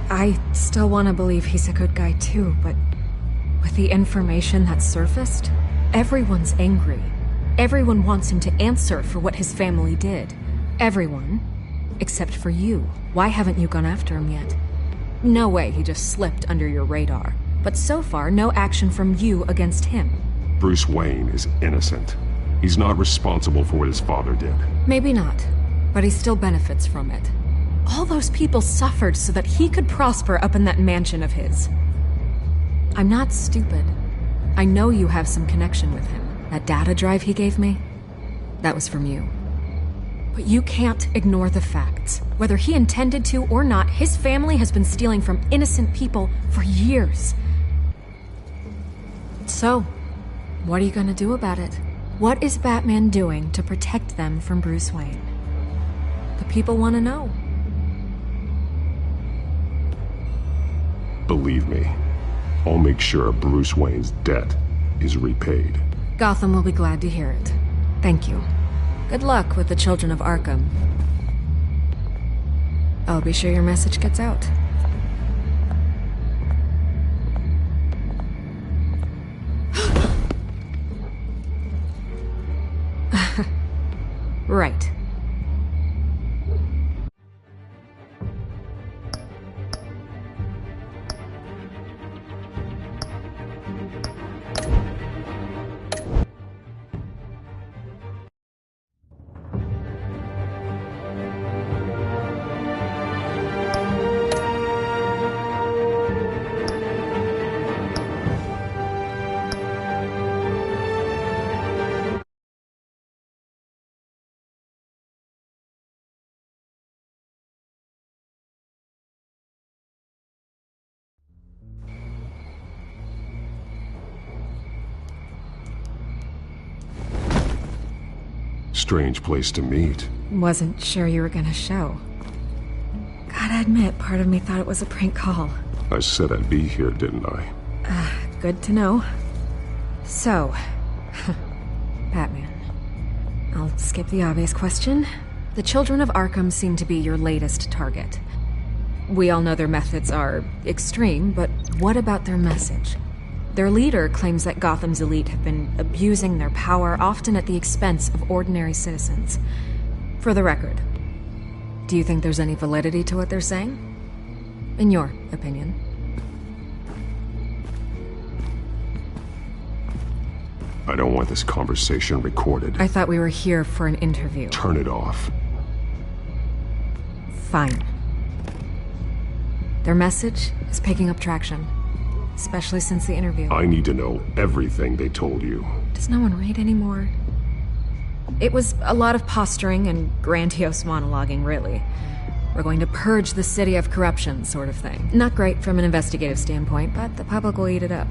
I still want to believe he's a good guy too, but with the information that surfaced, everyone's angry. Everyone wants him to answer for what his family did. Everyone, except for you. Why haven't you gone after him yet? No way he just slipped under your radar. But so far, no action from you against him. Bruce Wayne is innocent. He's not responsible for what his father did. Maybe not, but he still benefits from it. All those people suffered so that he could prosper up in that mansion of his. I'm not stupid. I know you have some connection with him. That data drive he gave me, that was from you. But you can't ignore the facts. Whether he intended to or not, his family has been stealing from innocent people for years. So, what are you gonna do about it? What is Batman doing to protect them from Bruce Wayne? The people want to know. Believe me, I'll make sure Bruce Wayne's debt is repaid. Gotham will be glad to hear it. Thank you. Good luck with the children of Arkham. I'll be sure your message gets out. Right. Strange place to meet. Wasn't sure you were gonna show. Gotta admit, part of me thought it was a prank call. I said I'd be here, didn't I? Good to know. So, Batman. I'll skip the obvious question. The children of Arkham seem to be your latest target. We all know their methods are extreme, but what about their message? Their leader claims that Gotham's elite have been abusing their power, often at the expense of ordinary citizens. For the record, do you think there's any validity to what they're saying? In your opinion? I don't want this conversation recorded. I thought we were here for an interview. Turn it off. Fine. Their message is picking up traction. Especially since the interview. I need to know everything they told you. Does no one read anymore? It was a lot of posturing and grandiose monologuing, really. We're going to purge the city of corruption, sort of thing. Not great from an investigative standpoint, but the public will eat it up.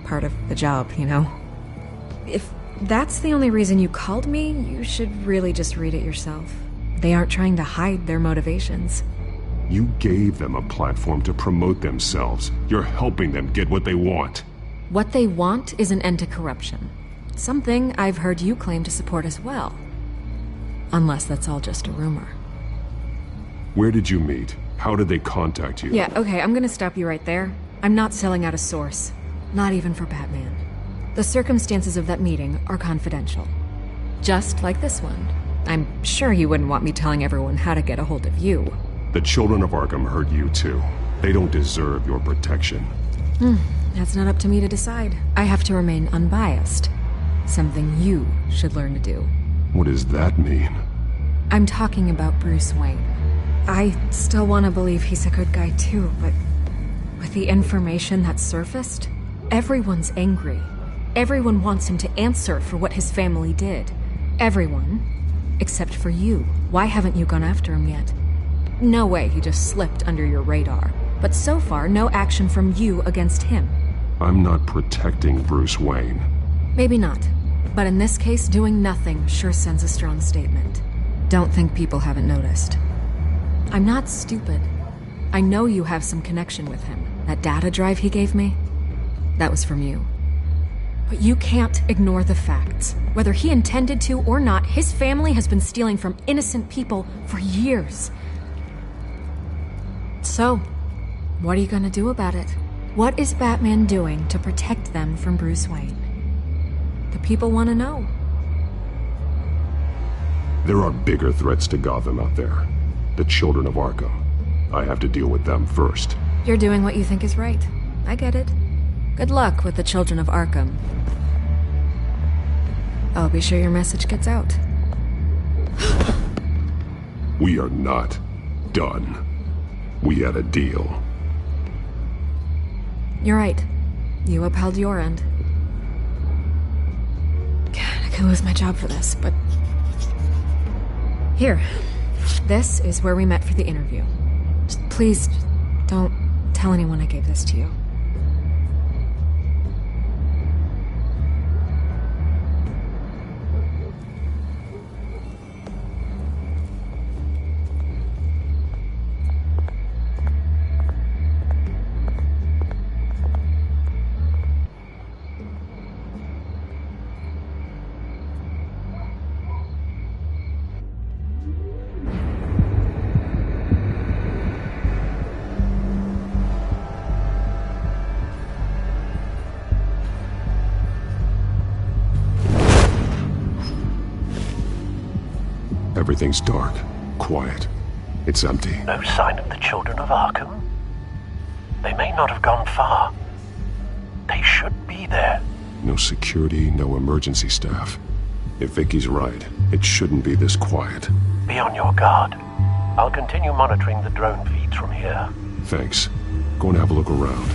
Part of the job, you know? If that's the only reason you called me, you should really just read it yourself. They aren't trying to hide their motivations. You gave them a platform to promote themselves. You're helping them get what they want. What they want is an end to corruption. Something I've heard you claim to support as well. Unless that's all just a rumor. Where did you meet? How did they contact you? Yeah, okay, I'm gonna stop you right there. I'm not selling out a source. Not even for Batman. The circumstances of that meeting are confidential. Just like this one. I'm sure you wouldn't want me telling everyone how to get a hold of you. The children of Arkham heard you too. They don't deserve your protection. That's not up to me to decide. I have to remain unbiased. Something you should learn to do. What does that mean? I'm talking about Bruce Wayne. I still want to believe he's a good guy too, but with the information that surfaced, everyone's angry. Everyone wants him to answer for what his family did. Everyone, except for you. Why haven't you gone after him yet? No way he just slipped under your radar. But so far, no action from you against him. I'm not protecting Bruce Wayne. Maybe not. But in this case, doing nothing sure sends a strong statement. Don't think people haven't noticed. I'm not stupid. I know you have some connection with him. That data drive he gave me, that was from you. But you can't ignore the facts. Whether he intended to or not, his family has been stealing from innocent people for years. So, what are you gonna do about it? What is Batman doing to protect them from Bruce Wayne? The people want to know. There are bigger threats to Gotham out there. The children of Arkham. I have to deal with them first. You're doing what you think is right. I get it. Good luck with the children of Arkham. I'll be sure your message gets out. We are not done. We had a deal. You're right. You upheld your end. God, I could lose my job for this, but... Here. This is where we met for the interview. Just please, don't tell anyone I gave this to you. Everything's dark, quiet. It's empty. No sign of the children of Arkham? They may not have gone far. They should be there. No security, no emergency staff. If Vicky's right, it shouldn't be this quiet. Be on your guard. I'll continue monitoring the drone feeds from here. Thanks. Go and have a look around.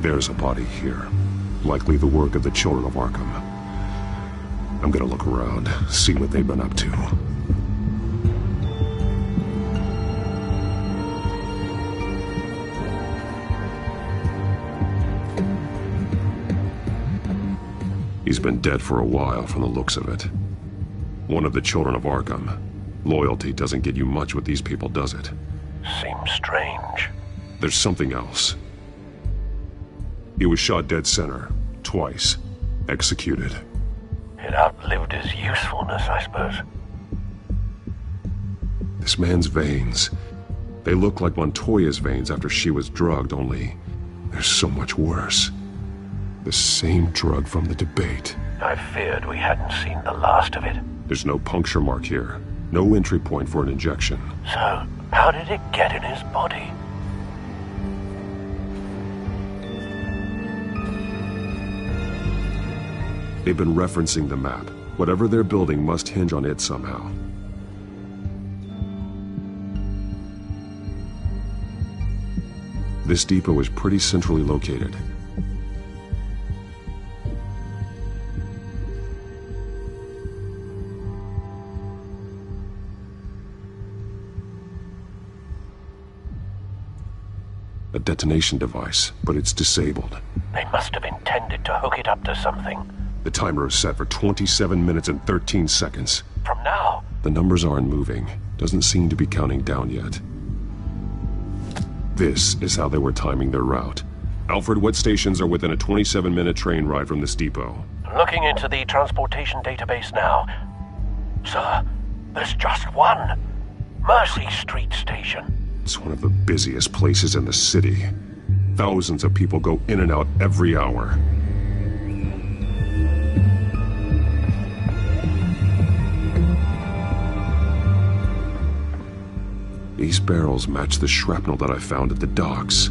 There's a body here. Likely the work of the children of Arkham. I'm gonna look around, see what they've been up to. He's been dead for a while from the looks of it. One of the children of Arkham. Loyalty doesn't get you much with these people, does it? Seems strange. There's something else. He was shot dead center, twice, executed. It outlived his usefulness, I suppose. This man's veins, they look like Montoya's veins after she was drugged, only they're so much worse. The same drug from the debate. I feared we hadn't seen the last of it. There's no puncture mark here. No entry point for an injection. So, how did it get in his body? They've been referencing the map. Whatever they're building must hinge on it somehow. This depot is pretty centrally located. A detonation device, but it's disabled. They must have intended to hook it up to something. The timer is set for 27 minutes and 13 seconds. From now? The numbers aren't moving. Doesn't seem to be counting down yet. This is how they were timing their route. Alfred, what stations are within a 27-minute train ride from this depot? Looking into the transportation database now. Sir, there's just one. Mercy Street Station. It's one of the busiest places in the city. Thousands of people go in and out every hour. These barrels match the shrapnel that I found at the docks.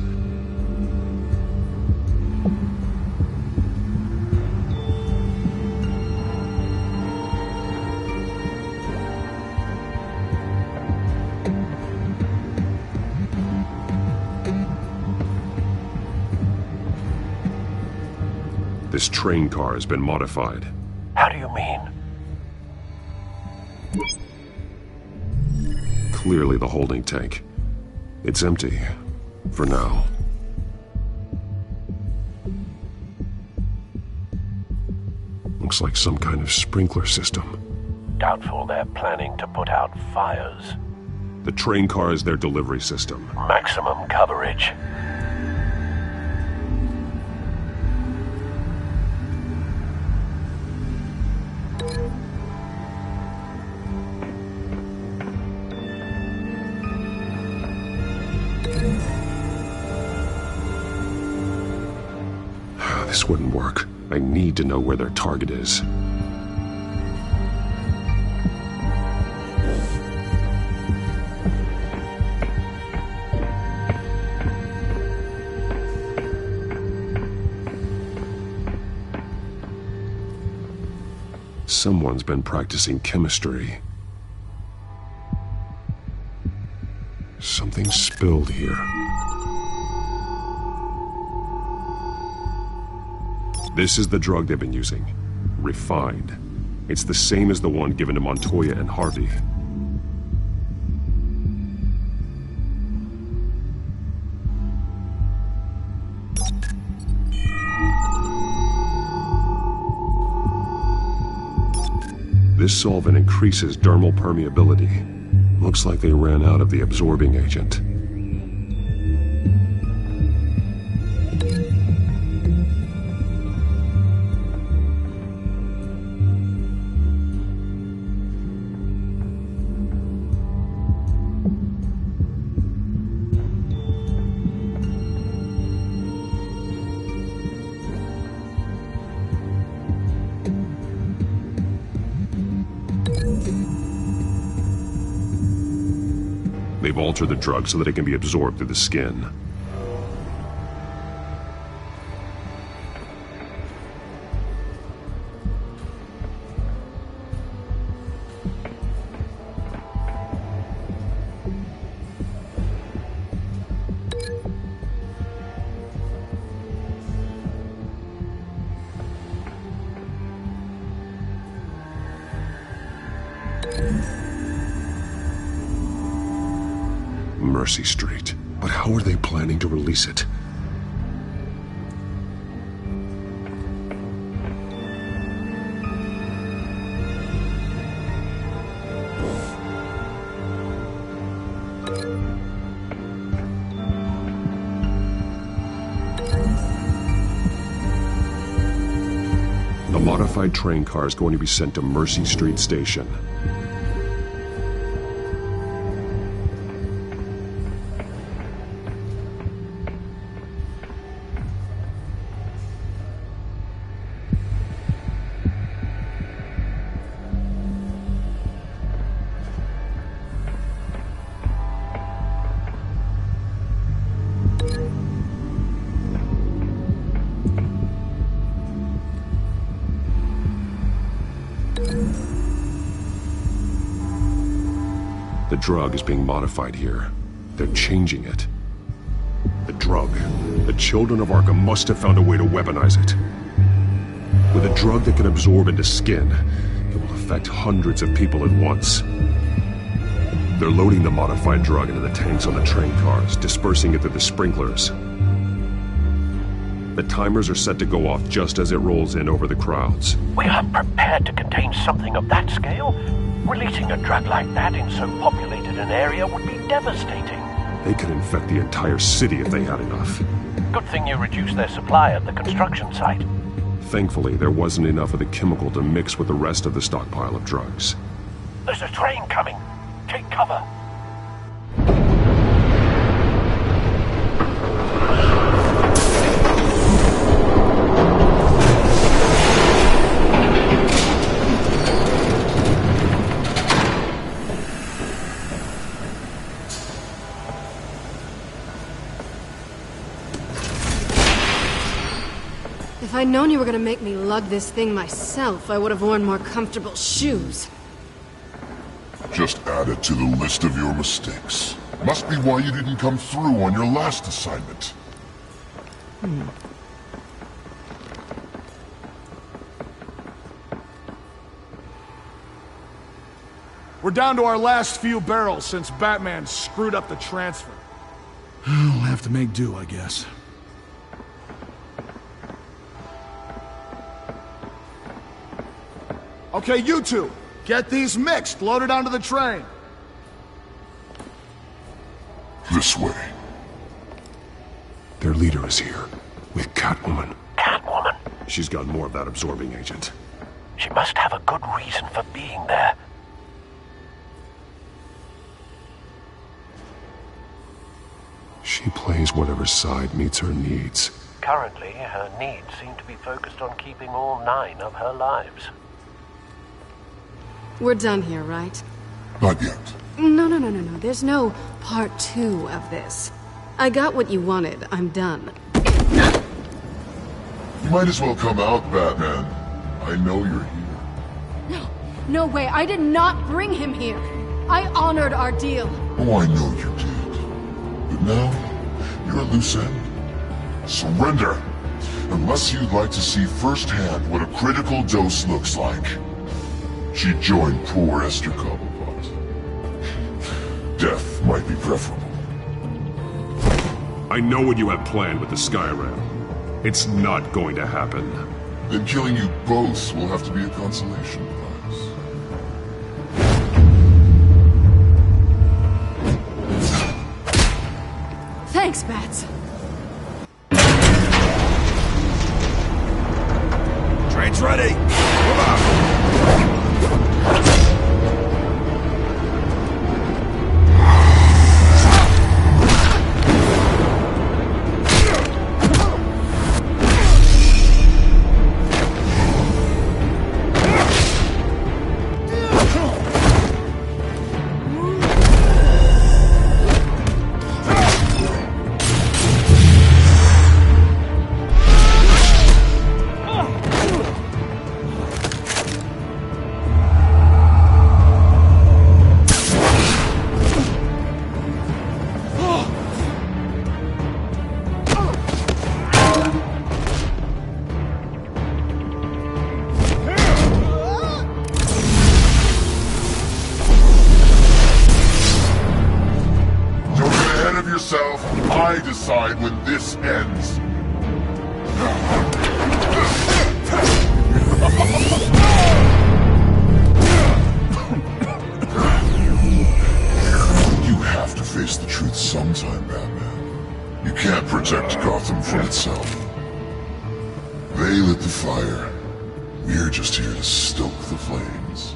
This train car has been modified. How do you mean? Clearly the holding tank. It's empty. For now. Looks like some kind of sprinkler system. Doubtful they're planning to put out fires. The train car is their delivery system. Maximum coverage. This wouldn't work. I need to know where their target is. Someone's been practicing chemistry. Something spilled here. This is the drug they've been using. Refined. It's the same as the one given to Montoya and Harvey. This solvent increases dermal permeability. Looks like they ran out of the absorbing agent. They've altered the drug so that it can be absorbed through the skin. Mercy Street. But how are they planning to release it? The modified train car is going to be sent to Mercy Street Station. The drug is being modified here. They're changing it. The drug. The children of Arkham must have found a way to weaponize it. With a drug that can absorb into skin, it will affect hundreds of people at once. They're loading the modified drug into the tanks on the train cars, dispersing it through the sprinklers. The timers are set to go off just as it rolls in over the crowds. We aren't prepared to contain something of that scale. Releasing a drug like that in so populated an area would be devastating. They could infect the entire city if they had enough. Good thing you reduced their supply at the construction site. Thankfully, there wasn't enough of the chemical to mix with the rest of the stockpile of drugs. There's a train coming. Take cover. If I'd known you were gonna make me lug this thing myself, I would have worn more comfortable shoes. Just add it to the list of your mistakes. Must be why you didn't come through on your last assignment. We're down to our last few barrels since Batman screwed up the transfer. We'll have to make do, I guess. Okay, you two, get these mixed, loaded onto the train. This way. Their leader is here, with Catwoman. Catwoman? She's got more of that absorbing agent. She must have a good reason for being there. She plays whatever side meets her needs. Currently, her needs seem to be focused on keeping all 9 of her lives. We're done here, right? Not yet. No. There's no part 2 of this. I got what you wanted. I'm done. You might as well come out, Batman. I know you're here. No way. I did not bring him here. I honored our deal. Oh, I know you did. But now, you're a loose end. Surrender! Unless you'd like to see firsthand what a critical dose looks like. She joined poor Esther Cobblepot. Death might be preferable. I know what you have planned with the Skyrim. It's not going to happen. Then killing you both will have to be a consolation prize. Thanks, Bats. Train's ready! Move out! yourself. I decide when this ends. You have to face the truth sometime, Batman. You can't protect Gotham from itself. They lit the fire. We're just here to stoke the flames.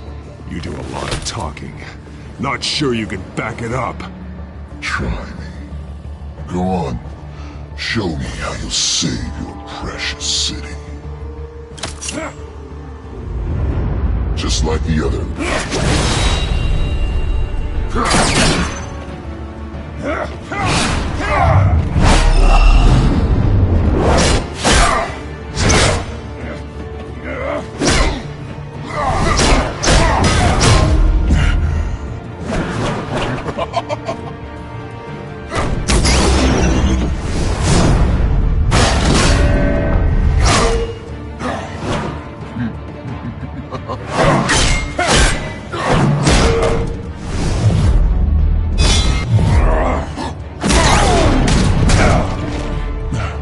You do a lot of talking. Not sure you can back it up. Try me. Go on. Show me how you'll save your precious city. Just like the other.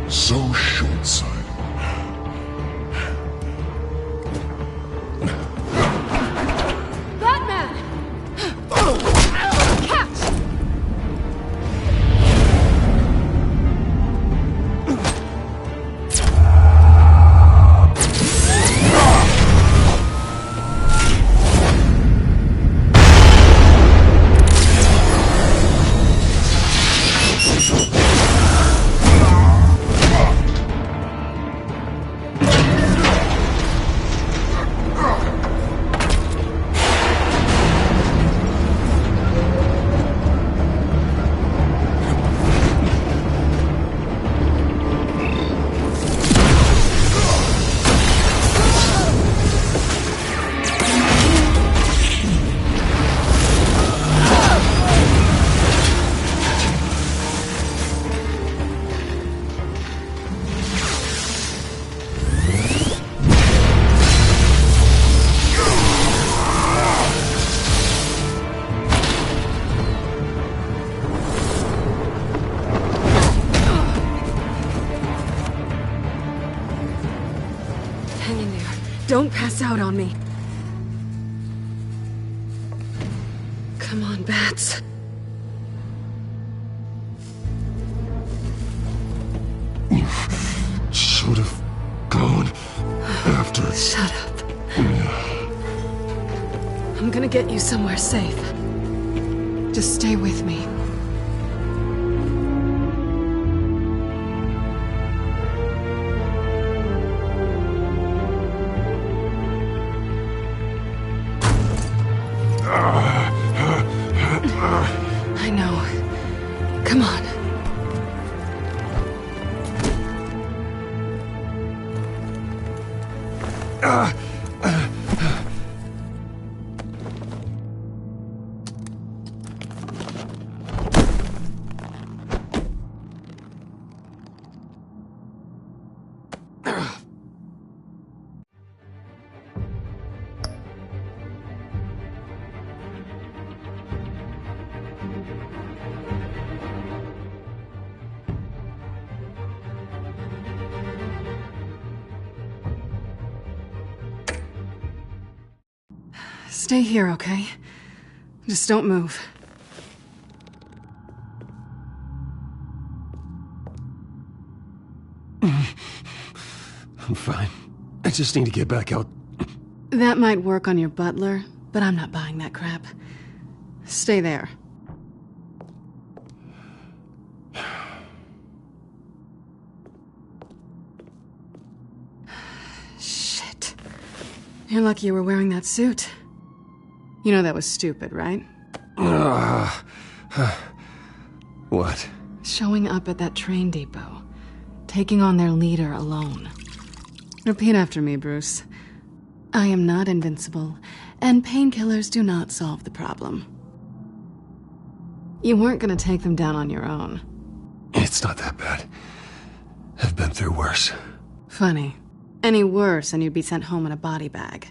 So short-sighted. Batman! Catch! Hang in there. Don't pass out on me. Come on, Bats. Should have gone after. Shut up. I'm gonna get you somewhere safe. Just stay with me. I know. Come on. Stay here, okay? Just don't move. I'm fine. I just need to get back out. That might work on your butler, but I'm not buying that crap. Stay there. Shit. You're lucky you were wearing that suit. You know that was stupid, right? What? Showing up at that train depot. Taking on their leader alone. Repeat after me, Bruce. I am not invincible, and painkillers do not solve the problem. You weren't gonna take them down on your own. It's not that bad. I've been through worse. Funny. Any worse and you'd be sent home in a body bag.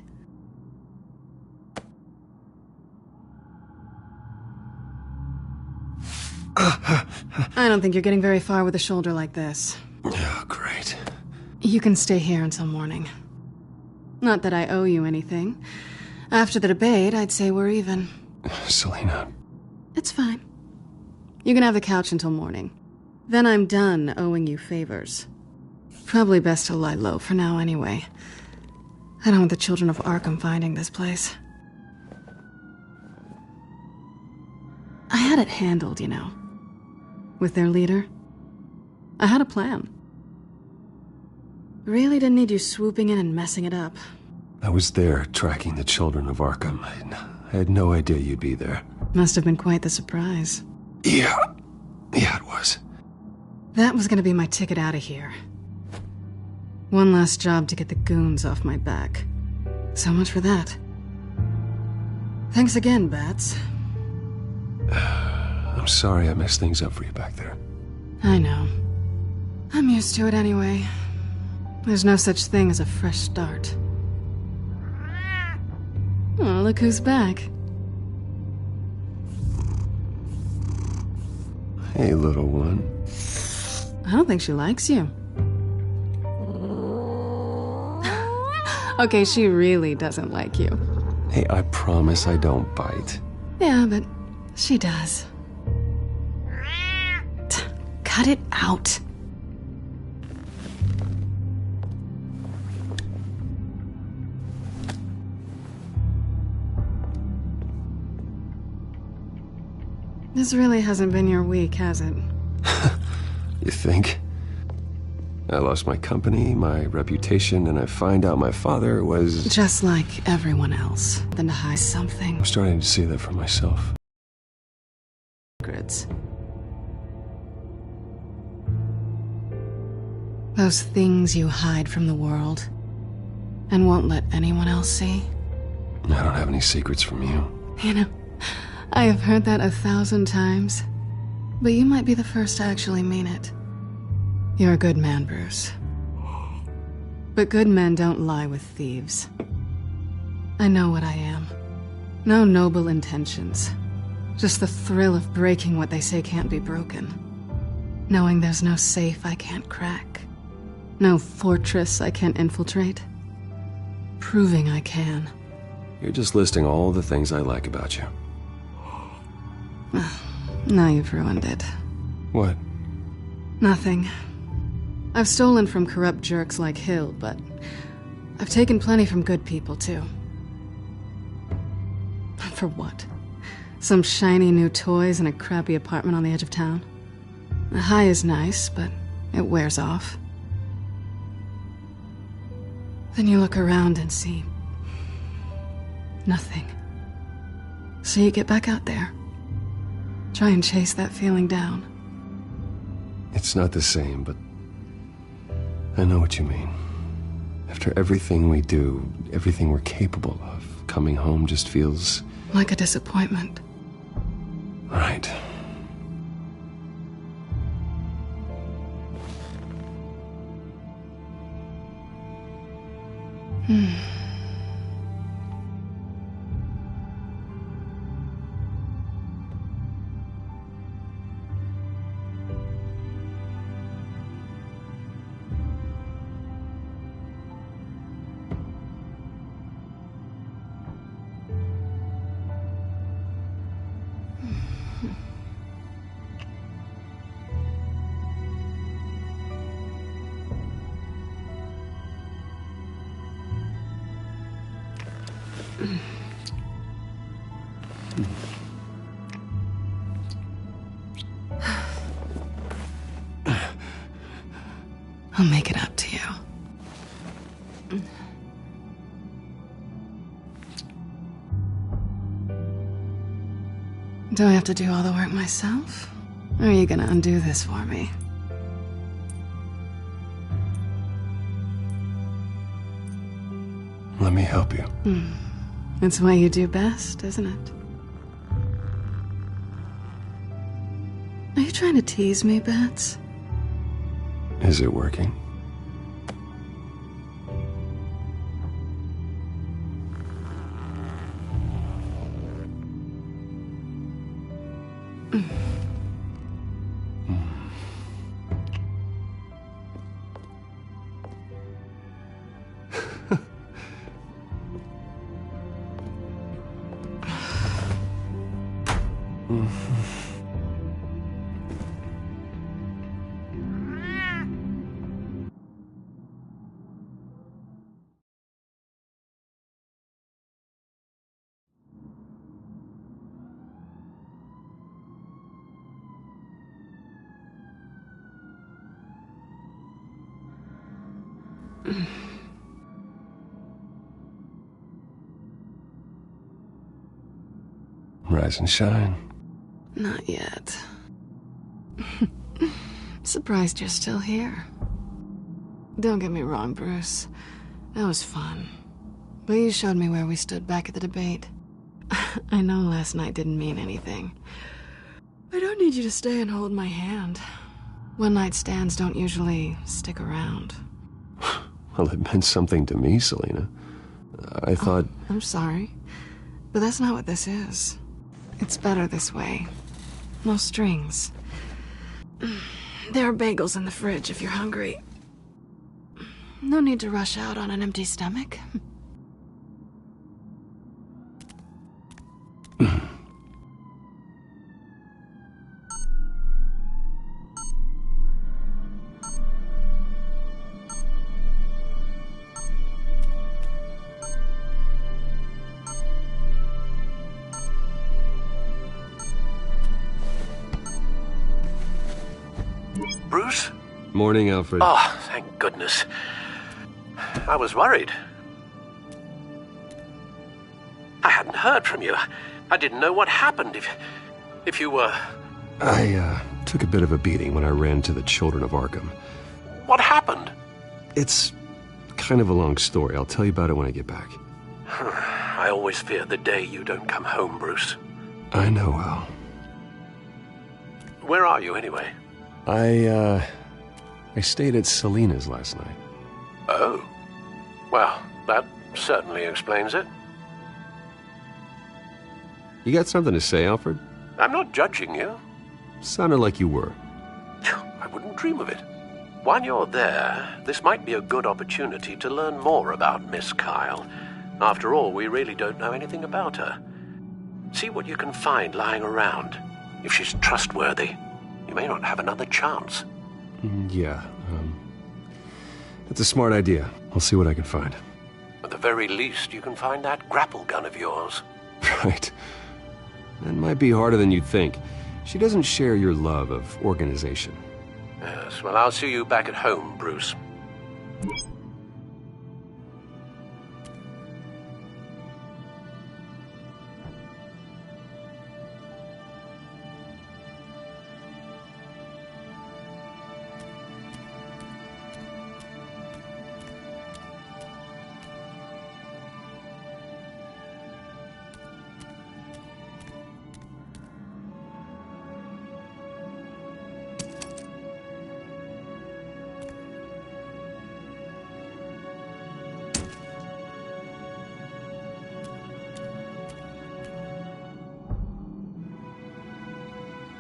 I don't think you're getting very far with a shoulder like this. Oh, great. You can stay here until morning. Not that I owe you anything. After the debate, I'd say we're even. Selena. It's fine. You can have the couch until morning. Then I'm done owing you favors. Probably best to lie low for now anyway. I don't want the children of Arkham finding this place. I had it handled, you know. With their leader. I had a plan. Really didn't need you swooping in and messing it up. I was there tracking the children of Arkham. I had no idea you'd be there. Must have been quite the surprise. Yeah, it was. That was gonna be my ticket out of here. One last job to get the goons off my back. So much for that. Thanks again, Bats. I'm sorry I messed things up for you back there. I know. I'm used to it anyway. There's no such thing as a fresh start. Oh, look who's back. Hey, little one. I don't think she likes you. Okay, she really doesn't like you. Hey, I promise I don't bite. Yeah, but she does. Cut it out. This really hasn't been your week, has it? You think? I lost my company, my reputation, and I find out my father was... Just like everyone else. Then to hide something. I'm starting to see that for myself. Secrets. Those things you hide from the world and won't let anyone else see. I don't have any secrets from you. You know, I have heard that 1,000 times, but you might be the first to actually mean it. You're a good man, Bruce. But good men don't lie with thieves. I know what I am. No noble intentions. Just the thrill of breaking what they say can't be broken. Knowing there's no safe I can't crack. No fortress I can't infiltrate. Proving I can. You're just listing all the things I like about you. Now you've ruined it. What? Nothing. I've stolen from corrupt jerks like Hill, but I've taken plenty from good people, too. For what? Some shiny new toys and a crappy apartment on the edge of town? The high is nice, but it wears off. Then you look around and see... nothing. So you get back out there. Try and chase that feeling down. It's not the same, but I know what you mean. After everything we do, everything we're capable of, coming home just feels... like a disappointment. Right. I'll make it up to you. Do I have to do all the work myself? Or are you gonna undo this for me? Let me help you. It's what you do best, isn't it? Are you trying to tease me, Bats? Is it working? Rise and shine. Not yet. Surprised you're still here. Don't get me wrong, Bruce. That was fun. But you showed me where we stood back at the debate. I know last night didn't mean anything. I don't need you to stay and hold my hand. One-night stands don't usually stick around. Well, it meant something to me, Selina. I thought... I'm sorry. But that's not what this is. It's better this way. No strings. There are bagels in the fridge if you're hungry. No need to rush out on an empty stomach. Bruce? Morning, Alfred. Oh, thank goodness. I was worried. I hadn't heard from you. I didn't know what happened if you were... I took a bit of a beating when I ran to the Children of Arkham. What happened? It's kind of a long story. I'll tell you about it when I get back. I always fear the day you don't come home, Bruce. I know, Al. Where are you, anyway? I stayed at Selina's last night. Oh. Well, that certainly explains it. You got something to say, Alfred? I'm not judging you. Sounded like you were. I wouldn't dream of it. While you're there, this might be a good opportunity to learn more about Miss Kyle. After all, we really don't know anything about her. See what you can find lying around. If she's trustworthy, you may not have another chance. Yeah, that's a smart idea. I'll see what I can find. At the very least, you can find that grapple gun of yours. Right. That might be harder than you'd think. She doesn't share your love of organization. Yes, well, I'll see you back at home, Bruce.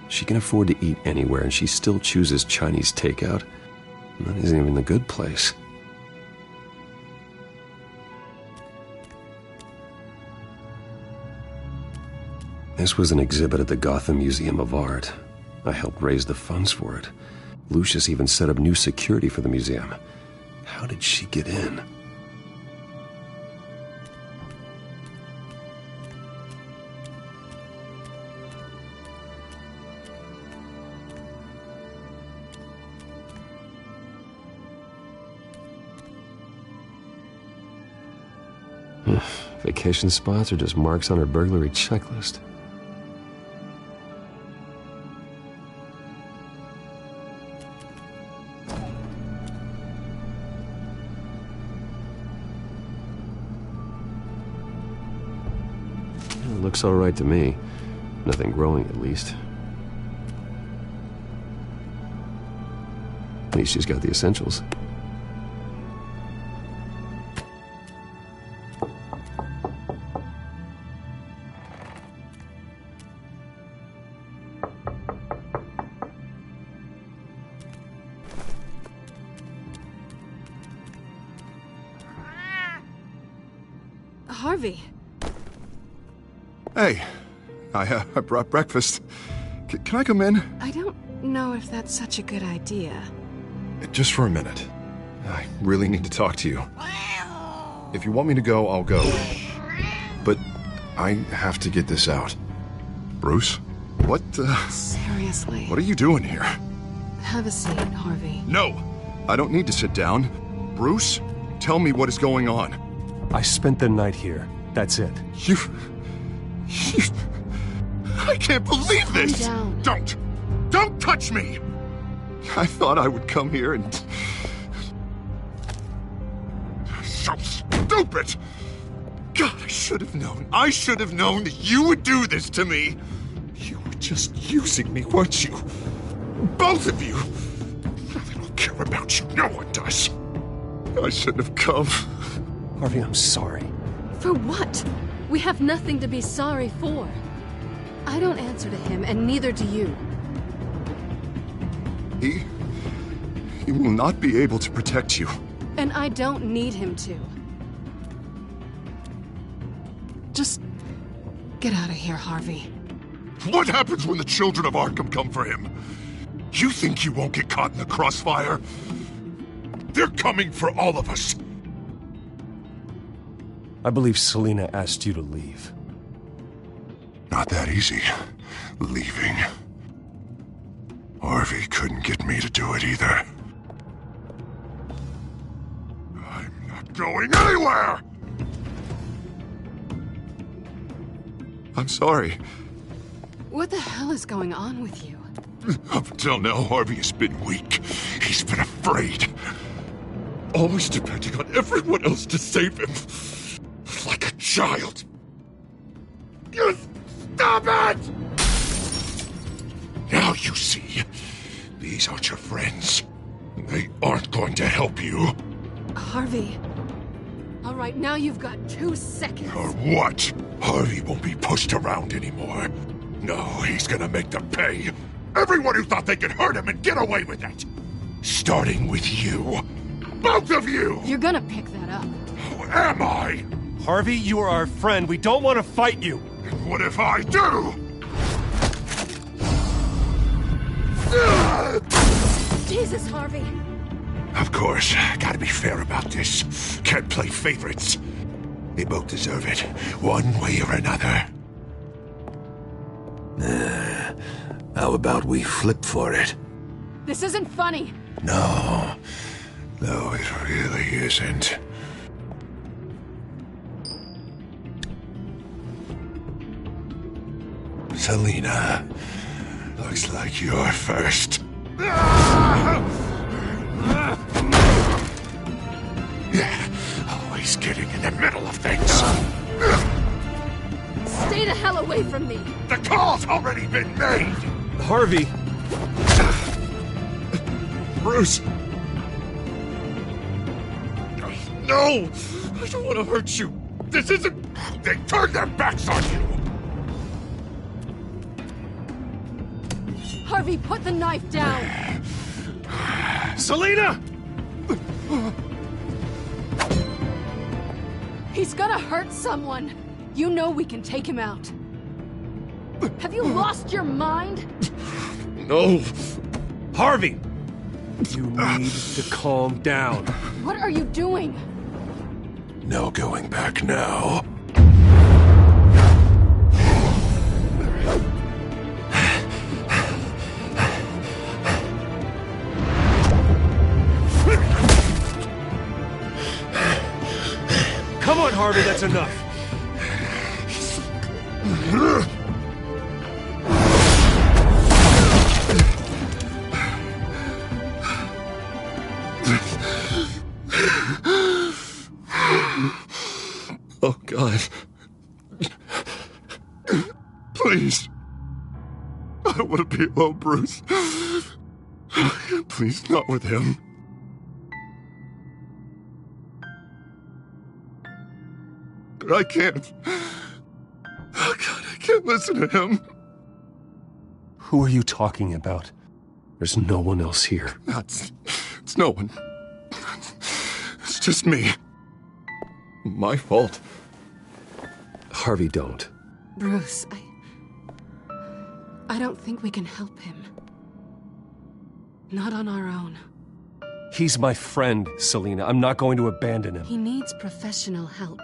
She can afford to eat anywhere, and she still chooses Chinese takeout. And that isn't even the good place. This was an exhibit at the Gotham Museum of Art. I helped raise the funds for it. Lucius even set up new security for the museum. How did she get in? Vacation spots are just marks on her burglary checklist. It looks all right to me. Nothing growing, at least. At least she's got the essentials. Harvey. Hey, I brought breakfast. Can I come in? I don't know if that's such a good idea. Just for a minute. I really need to talk to you. If you want me to go, I'll go. But I have to get this out. Bruce? What, Seriously. What are you doing here? Have a seat, Harvey. No! I don't need to sit down. Bruce, tell me what is going on. I spent the night here. That's it. You... I can't believe this! Calm down. Don't touch me! I thought I would come here and... So stupid! God, I should have known. I should have known that you would do this to me. You were just using me, weren't you? Both of you. I don't care about you. No one does. I shouldn't have come. Harvey, I'm sorry. For what? We have nothing to be sorry for. I don't answer to him, and neither do you. He will not be able to protect you. And I don't need him to. Just get out of here, Harvey. What happens when the children of Arkham come for him? You think you won't get caught in the crossfire? They're coming for all of us. I believe Selina asked you to leave. Not that easy, leaving. Harvey couldn't get me to do it either. I'm not going anywhere! I'm sorry. What the hell is going on with you? Up until now, Harvey has been weak. He's been afraid. Always depending on everyone else to save him. Like a child. You stop it! Now you see. These aren't your friends. They aren't going to help you. Harvey. All right, now you've got 2 seconds. Or what? Harvey won't be pushed around anymore. No, he's gonna make them pay. Everyone who thought they could hurt him and get away with it. Starting with you. Both of you! You're gonna pick that up. Who am I? Harvey, you are our friend. We don't want to fight you. And what if I do? Jesus, Harvey. Of course, gotta be fair about this. Can't play favorites. They both deserve it, one way or another. How about we flip for it? This isn't funny. No, it really isn't. Selina, looks like you're first. Yeah, always getting in the middle of things. Stay the hell away from me. The call's already been made. Harvey. Bruce. No, I don't want to hurt you. This isn't... They turned their backs on you. Harvey, put the knife down. Selina! He's gonna hurt someone. You know we can take him out. Have you lost your mind? No. Harvey! You need to calm down. What are you doing? No going back now. Come on, Harvey, that's enough. Oh, God. Please. I don't want to be alone, Bruce. Please, not with him. But I can't. Oh, God, I can't listen to him. Who are you talking about? There's no one else here. It's no one. It's just me. My fault. Harvey, don't. Bruce, I don't think we can help him. Not on our own. He's my friend, Selina. I'm not going to abandon him. He needs professional help.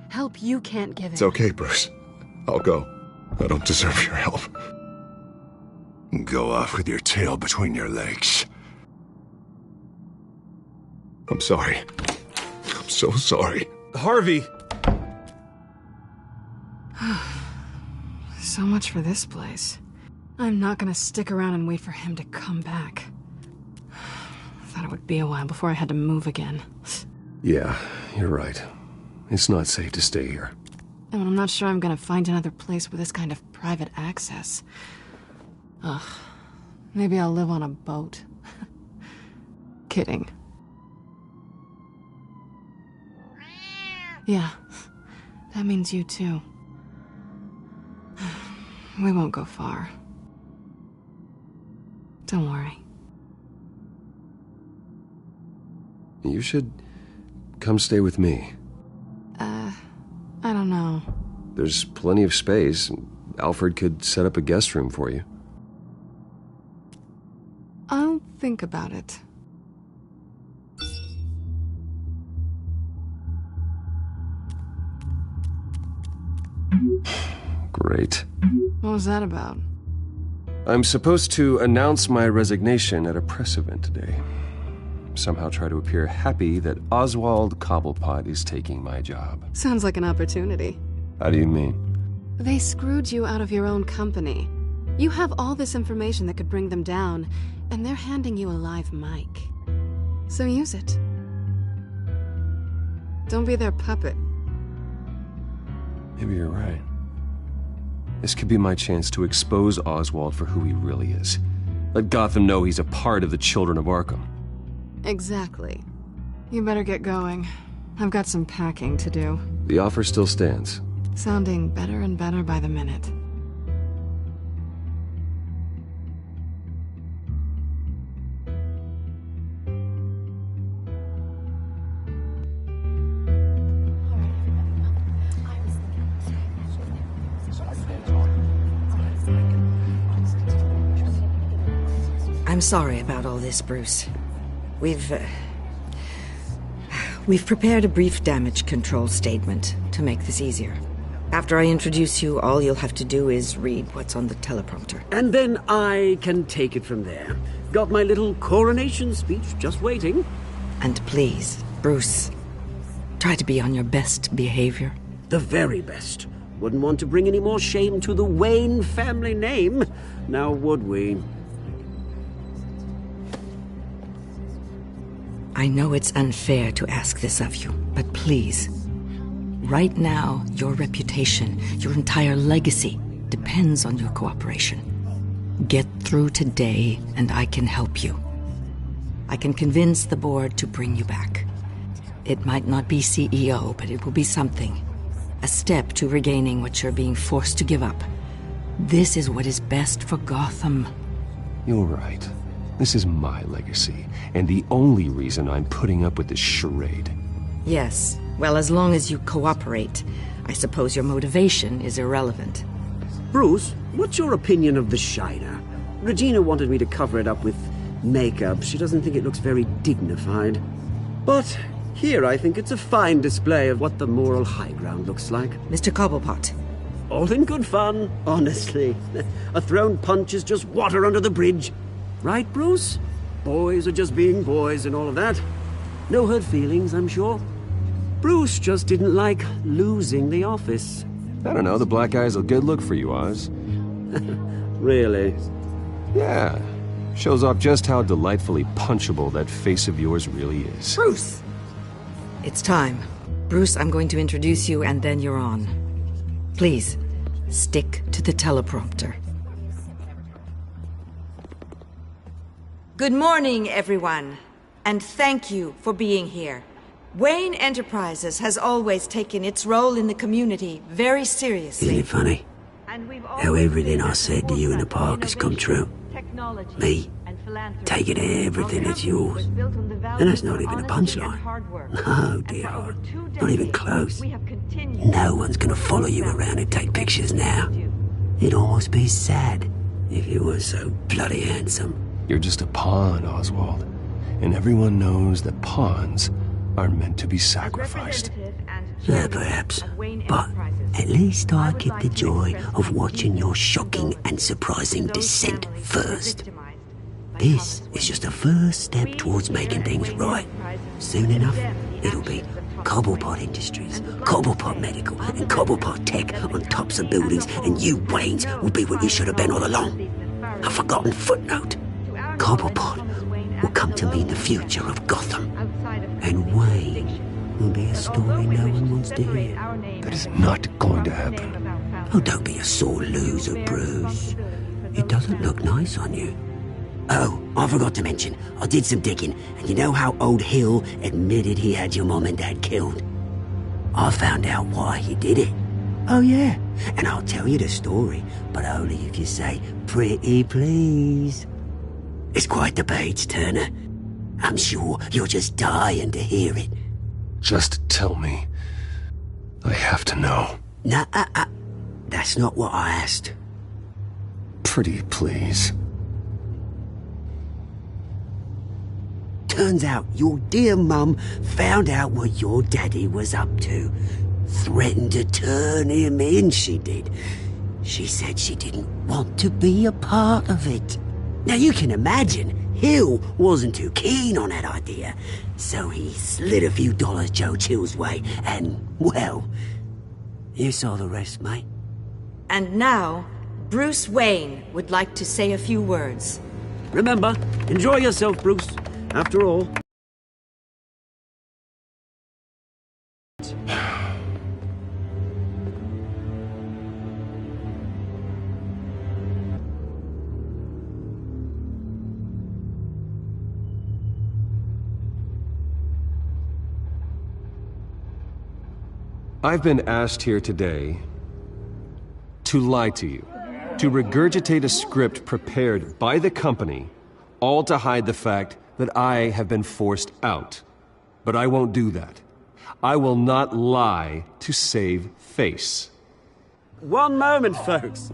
Help you can't give him. It's okay, Bruce. I'll go. I don't deserve your help. Go off with your tail between your legs. I'm sorry. I'm so sorry. Harvey! So much for this place. I'm not gonna stick around and wait for him to come back. Thought it would be a while before I had to move again. Yeah, you're right. It's not safe to stay here. And I'm not sure I'm gonna find another place with this kind of private access. Ugh. Maybe I'll live on a boat. Kidding. Yeah. That means you too. We won't go far. Don't worry. You should come stay with me. I don't know. There's plenty of space. Alfred could set up a guest room for you. I'll think about it. Great. What was that about? I'm supposed to announce my resignation at a press event today. Somehow try to appear happy that Oswald Cobblepot is taking my job. Sounds like an opportunity. How do you mean? They screwed you out of your own company. You have all this information that could bring them down, and they're handing you a live mic. So use it. Don't be their puppet. Maybe you're right. This could be my chance to expose Oswald for who he really is. Let Gotham know he's a part of the Children of Arkham. Exactly. You better get going. I've got some packing to do. The offer still stands. Sounding better and better by the minute. I'm sorry about all this, Bruce. We've prepared a brief damage control statement to make this easier. After I introduce you, all you'll have to do is read what's on the teleprompter. And then I can take it from there. Got my little coronation speech just waiting. And please, Bruce, try to be on your best behavior. The very best. Wouldn't want to bring any more shame to the Wayne family name, now would we? I know it's unfair to ask this of you, but please, right now, your reputation, your entire legacy, depends on your cooperation. Get through today, and I can help you. I can convince the board to bring you back. It might not be CEO, but it will be something. A step to regaining what you're being forced to give up. This is what is best for Gotham. You're right. This is my legacy, and the only reason I'm putting up with this charade. Yes. Well, as long as you cooperate, I suppose your motivation is irrelevant. Bruce, what's your opinion of the Shiner? Regina wanted me to cover it up with makeup. She doesn't think it looks very dignified. But here I think it's a fine display of what the moral high ground looks like. Mr. Cobblepot. All in good fun, honestly. A thrown punch is just water under the bridge. Right, Bruce? Boys are just being boys and all of that. No hurt feelings, I'm sure. Bruce just didn't like losing the office. I don't know, the black eye's a good look for you, Oz. Really? Yeah. Shows off just how delightfully punchable that face of yours really is. Bruce! It's time. Bruce, I'm going to introduce you and then you're on. Please, stick to the teleprompter. Good morning, everyone, and thank you for being here. Wayne Enterprises has always taken its role in the community very seriously. Isn't it funny how everything I said to you in the park has come true? Me, taking everything that's yours. And that's not even a punchline. No, dear, not even close. No one's gonna follow you around and take pictures now. It'd almost be sad If you weren't so bloody handsome. You're just a pawn, Oswald. And everyone knows that pawns are meant to be sacrificed. Yeah, perhaps. But at least I get the joy of watching your shocking and surprising descent first. This is just a first step towards making things right. Soon enough, it'll be Cobblepot Industries, Cobblepot Medical, and Cobblepot Tech on tops of buildings, and you, Waynes, will be what you should have been all along. A forgotten footnote. Cobblepot will come to mean the future of Gotham. And Wayne will be a story no one wants to hear. That is not going to happen. Oh, don't be a sore loser, Bruce. It doesn't look nice on you. Oh, I forgot to mention, I did some digging, and you know how old Hill admitted he had your mom and dad killed? I found out why he did it. Oh yeah, and I'll tell you the story, but only if you say, pretty please. It's quite the page, Turner. I'm sure you're just dying to hear it. Just tell me. I have to know. Nah, that's not what I asked. Pretty please. Turns out your dear mum found out what your daddy was up to. Threatened to turn him in, she did. She said she didn't want to be a part of it. Now you can imagine, Hill wasn't too keen on that idea. So he slid a few dollars Joe Chill's way, and, well, you saw the rest, mate. And now, Bruce Wayne would like to say a few words. Remember, enjoy yourself, Bruce. After all... I've been asked here today to lie to you, to regurgitate a script prepared by the company, all to hide the fact that I have been forced out. But I won't do that. I will not lie to save face. One moment, folks.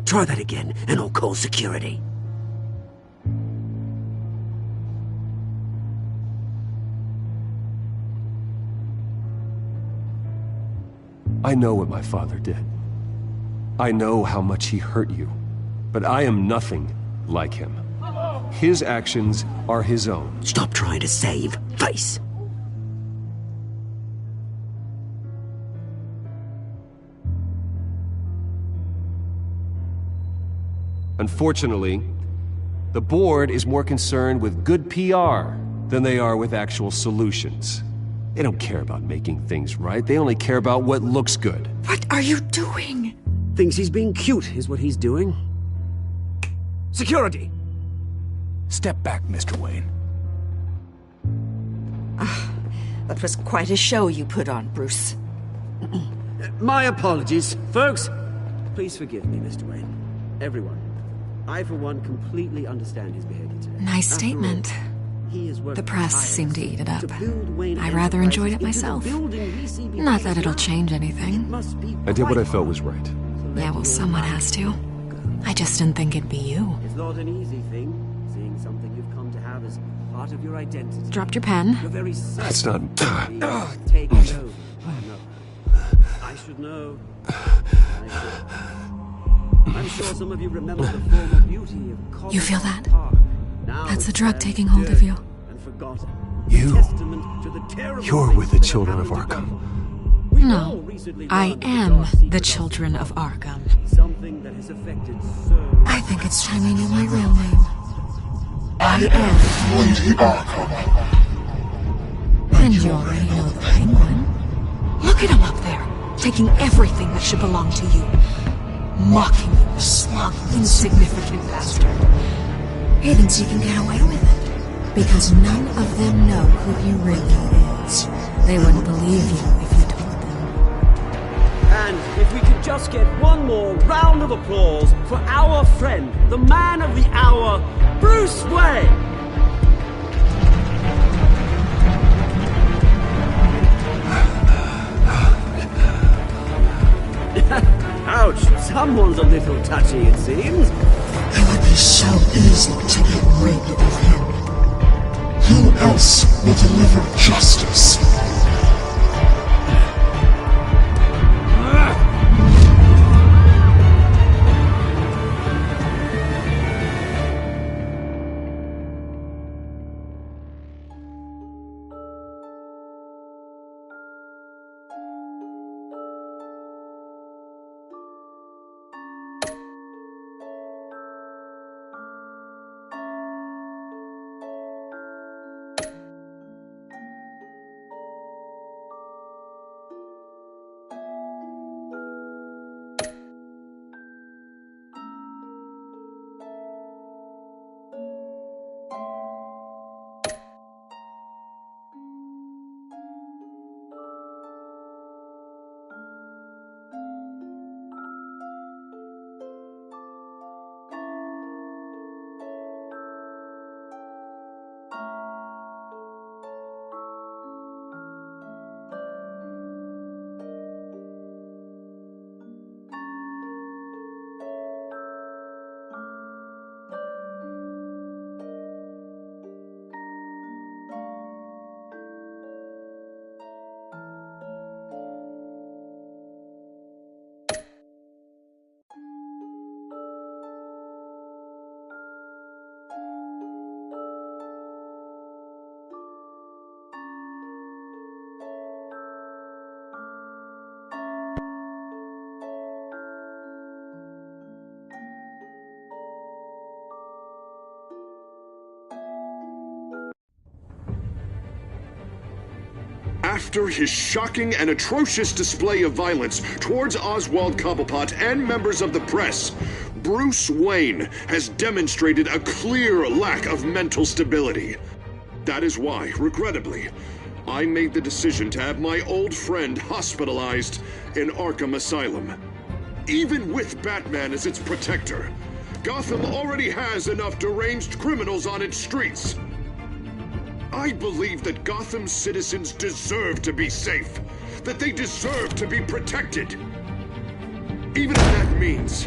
Try that again, and I'll call security. I know what my father did. I know how much he hurt you. But I am nothing like him. His actions are his own. Stop trying to save face. Unfortunately, the board is more concerned with good PR than they are with actual solutions. They don't care about making things right. They only care about what looks good. What are you doing? Thinks he's being cute, is what he's doing. Security! Step back, Mr. Wayne. That was quite a show you put on, Bruce. My apologies. Folks, please forgive me, Mr. Wayne. Everyone. I, for one, completely understand his behavior today. Nice statement. The press seemed to eat it up. I rather enjoyed it myself. Not that it'll change anything. I did what I felt was right. Yeah, well, someone has to. I just didn't think it'd be you. It's not an easy thing, seeing something you've come to have as part of your identity. Dropped your pen. That's not... Take it over. I should know. I'm sure some of you remember the former beauty of... You feel that? That's the drug taking hold of you. You're with the children of Arkham. No, I am the children of Arkham. I think it's time you knew my real name. I am Lady Arkham. And you already know the Penguin. Look at him up there, taking everything that should belong to you. Mocking you, slug, insignificant bastard. He thinks he can get away with it, because none of them know who he really is. They wouldn't believe you if you told them. And if we could just get one more round of applause for our friend, the man of the hour, Bruce Wayne! Ouch! Someone's a little touchy, it seems. It would be so easy to get rid of him. Who else will deliver justice? After his shocking and atrocious display of violence towards Oswald Cobblepot and members of the press, Bruce Wayne has demonstrated a clear lack of mental stability. That is why, regrettably, I made the decision to have my old friend hospitalized in Arkham Asylum. Even with Batman as its protector, Gotham already has enough deranged criminals on its streets. I believe that Gotham's citizens deserve to be safe, that they deserve to be protected. Even if that means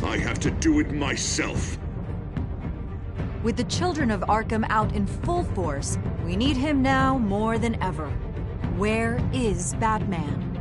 I have to do it myself. With the children of Arkham out in full force, we need him now more than ever. Where is Batman?